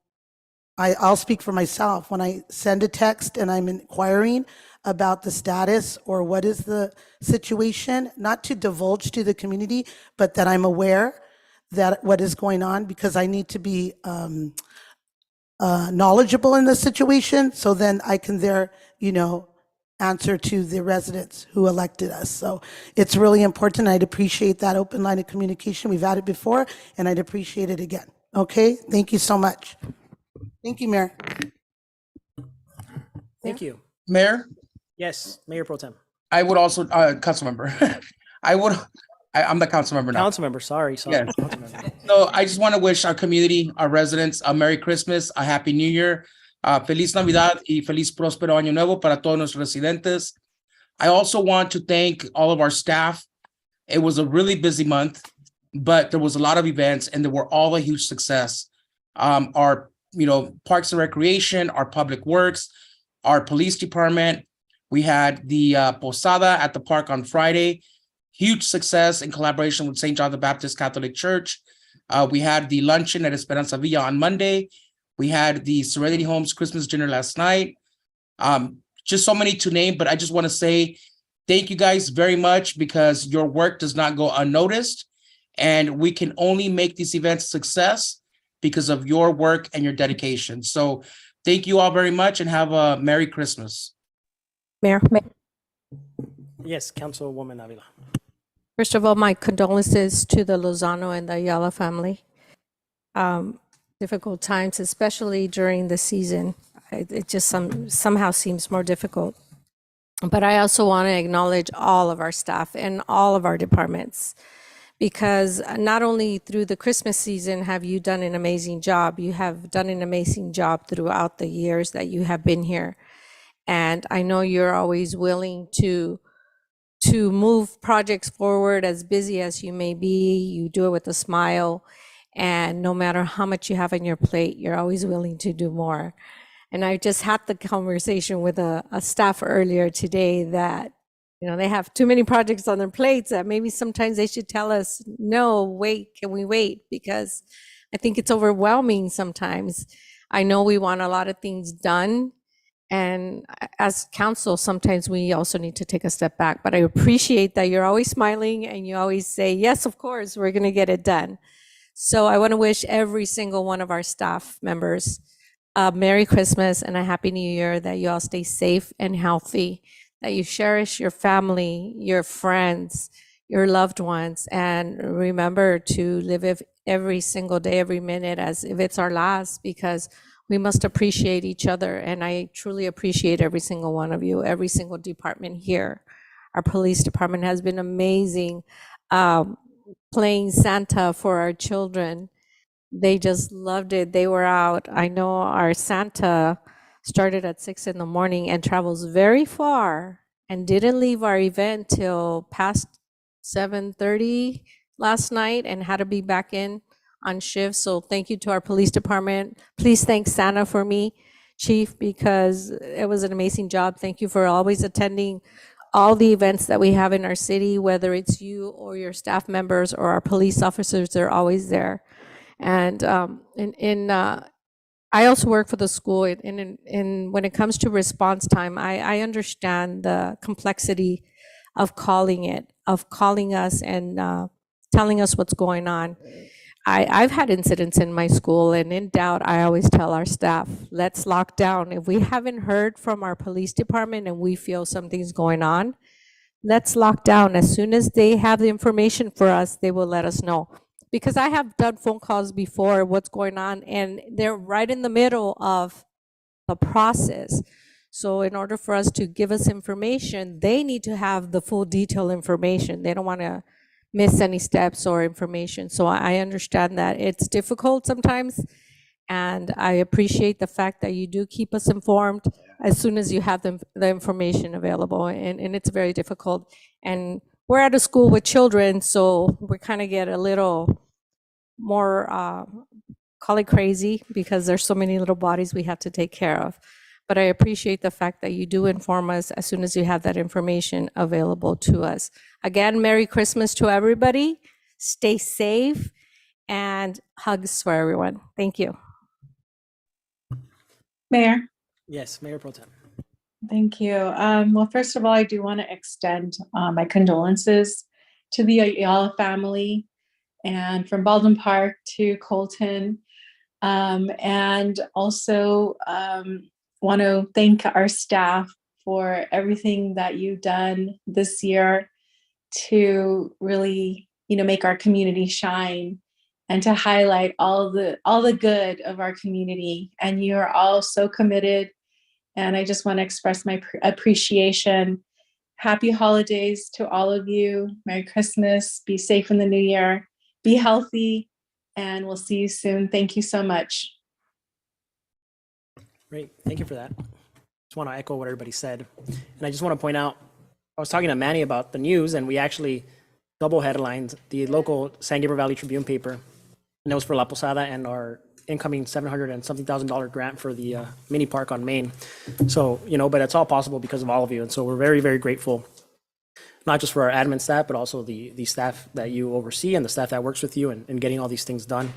I'll speak for myself, when I send a text and I'm inquiring about the status or what is the situation, not to divulge to the community, but that I'm aware that what is going on, because I need to be knowledgeable in the situation, so then I can answer to the residents who elected us. So it's really important. I'd appreciate that open line of communication. We've had it before, and I'd appreciate it again. Okay, thank you so much. Thank you, Mayor. Thank you. Mayor, Yes, Mayor Pro Tem. I would also, council member, I'm the council member now. Council member, sorry. Yes. Council member. So I just want to wish our community, our residents, a Merry Christmas, a Happy New Year, Feliz Navidad y Feliz Próspero Año Nuevo para todos nuestros residentes. I also want to thank all of our staff. It was a really busy month, but there was a lot of events, and they were all a huge success. Our Parks and Recreation, our Public Works, our Police Department. We had the Posada at the park on Friday. Huge success in collaboration with St. John the Baptist Catholic Church. We had the luncheon at Esperanza Villa on Monday. We had the Serenity Homes Christmas dinner last night. Just so many to name, but I just want to say thank you guys very much because your work does not go unnoticed. And we can only make these events a success because of your work and your dedication. So thank you all very much and have a Merry Christmas. Mayor, Yes, Councilwoman Avila. first of all, my condolences to the Lozano and the Ayala family. Difficult times, especially during the season. It just somehow seems more difficult. But I also want to acknowledge all of our staff and all of our departments, because not only through the Christmas season have you done an amazing job, you have done an amazing job throughout the years that you have been here. And I know you're always willing to move projects forward, as busy as you may be. You do it with a smile. And no matter how much you have on your plate, you're always willing to do more. And I just had the conversation with a staff earlier today that, you know, they have too many projects on their plates that maybe sometimes they should tell us, no, wait, can we wait? Because I think it's overwhelming sometimes. I know we want a lot of things done. And as council, sometimes we also need to take a step back. But I appreciate that you're always smiling and you always say, yes, of course, we're going to get it done. So I want to wish every single one of our staff members a Merry Christmas and a Happy New Year, that you all stay safe and healthy, that you cherish your family, your friends, your loved ones, and remember to live every single day, every minute as if it's our last, because we must appreciate each other. And I truly appreciate every single one of you, every single department here. Our police department has been amazing. Playing Santa for our children. They just loved it. They were out. I know our Santa started at 6 in the morning and travels very far and didn't leave our event till past 7:30 last night and had to be back in on shift. So thank you to our police department. Please thank Santa for me, Chief, because it was an amazing job. Thank you for always attending all the events that we have in our city, whether it's you or your staff members or our police officers, they're always there. And I also work for the school, and when it comes to response time, I understand the complexity of calling us and telling us what's going on. I've had incidents in my school, and in doubt, I always tell our staff, let's lock down. If we haven't heard from our police department and we feel something's going on, let's lock down. As soon as they have the information for us, they will let us know. Because I have done phone calls before, what's going on, and they're right in the middle of the process. So in order for us to give us information, they need to have the full detailed information. They don't want to miss any steps or information. So I understand that it's difficult sometimes, and I appreciate the fact that you do keep us informed as soon as you have the information available, and it's very difficult. And we're at a school with children, so we kind of get a little more, call it crazy, because there's so many little bodies we have to take care of. But I appreciate the fact that you do inform us as soon as you have that information available to us. Again, Merry Christmas to everybody. Stay safe, and hugs for everyone. Thank you. Mayor. Yes, Mayor Pro Tem. Thank you. Well, first of all, I do want to extend my condolences to the Ayala family, and from Baldwin Park to Colton. And also want to thank our staff for everything that you've done this year to really, make our community shine and to highlight all the good of our community. And you are all so committed. And I just want to express my appreciation. Happy holidays to all of you. Merry Christmas. Be safe in the new year. Be healthy, and we'll see you soon. Thank you so much. Great, thank you for that. Just want to echo what everybody said. And I just want to point out, I was talking to Manny about the news, and we actually double headlined the local San Gabriel Valley Tribune paper, and it was for La Posada and our incoming $700 and something thousand grant for the mini park on Main. So, but it's all possible because of all of you. And so we're very, very grateful, not just for our admin staff, but also the staff that you oversee and the staff that works with you and getting all these things done.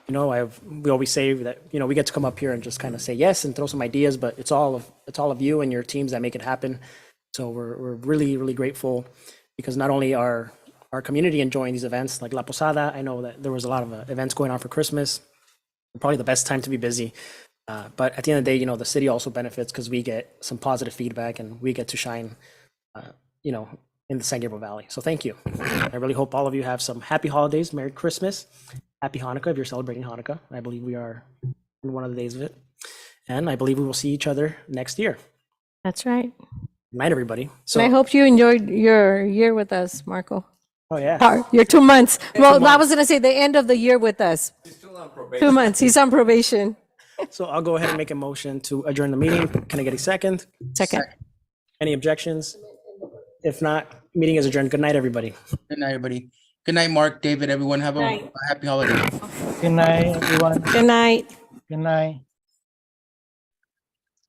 We always say that, we get to come up here and just kind of say yes and throw some ideas, but it's all of you and your teams that make it happen. So we're really, really grateful, because not only are our community enjoying these events like La Posada, I know that there was a lot of events going on for Christmas, probably the best time to be busy. But at the end of the day, the city also benefits because we get some positive feedback and we get to shine, in the San Gabriel Valley. So thank you. I really hope all of you have some happy holidays, Merry Christmas, Happy Hanukkah if you're celebrating Hanukkah. I believe we are in one of the days of it. And I believe we will see each other next year. That's right. Good night, everybody. So And I hope you enjoyed your year with us, Marco. Oh, yeah. Your 2 months. Well, I was going to say the end of the year with us. 2 months. He's on probation. So I'll go ahead and make a motion to adjourn the meeting. Can I get a second? Second. Any objections? If not, meeting is adjourned. Good night, everybody. Good night, everybody. Good night, Mark, David, everyone. Have a happy holiday. Good night, everyone. Good night. Good night.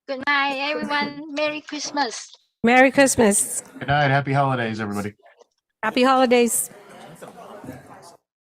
Good night, everyone. Merry Christmas. Merry Christmas. Good night. Happy holidays, everybody. Happy holidays.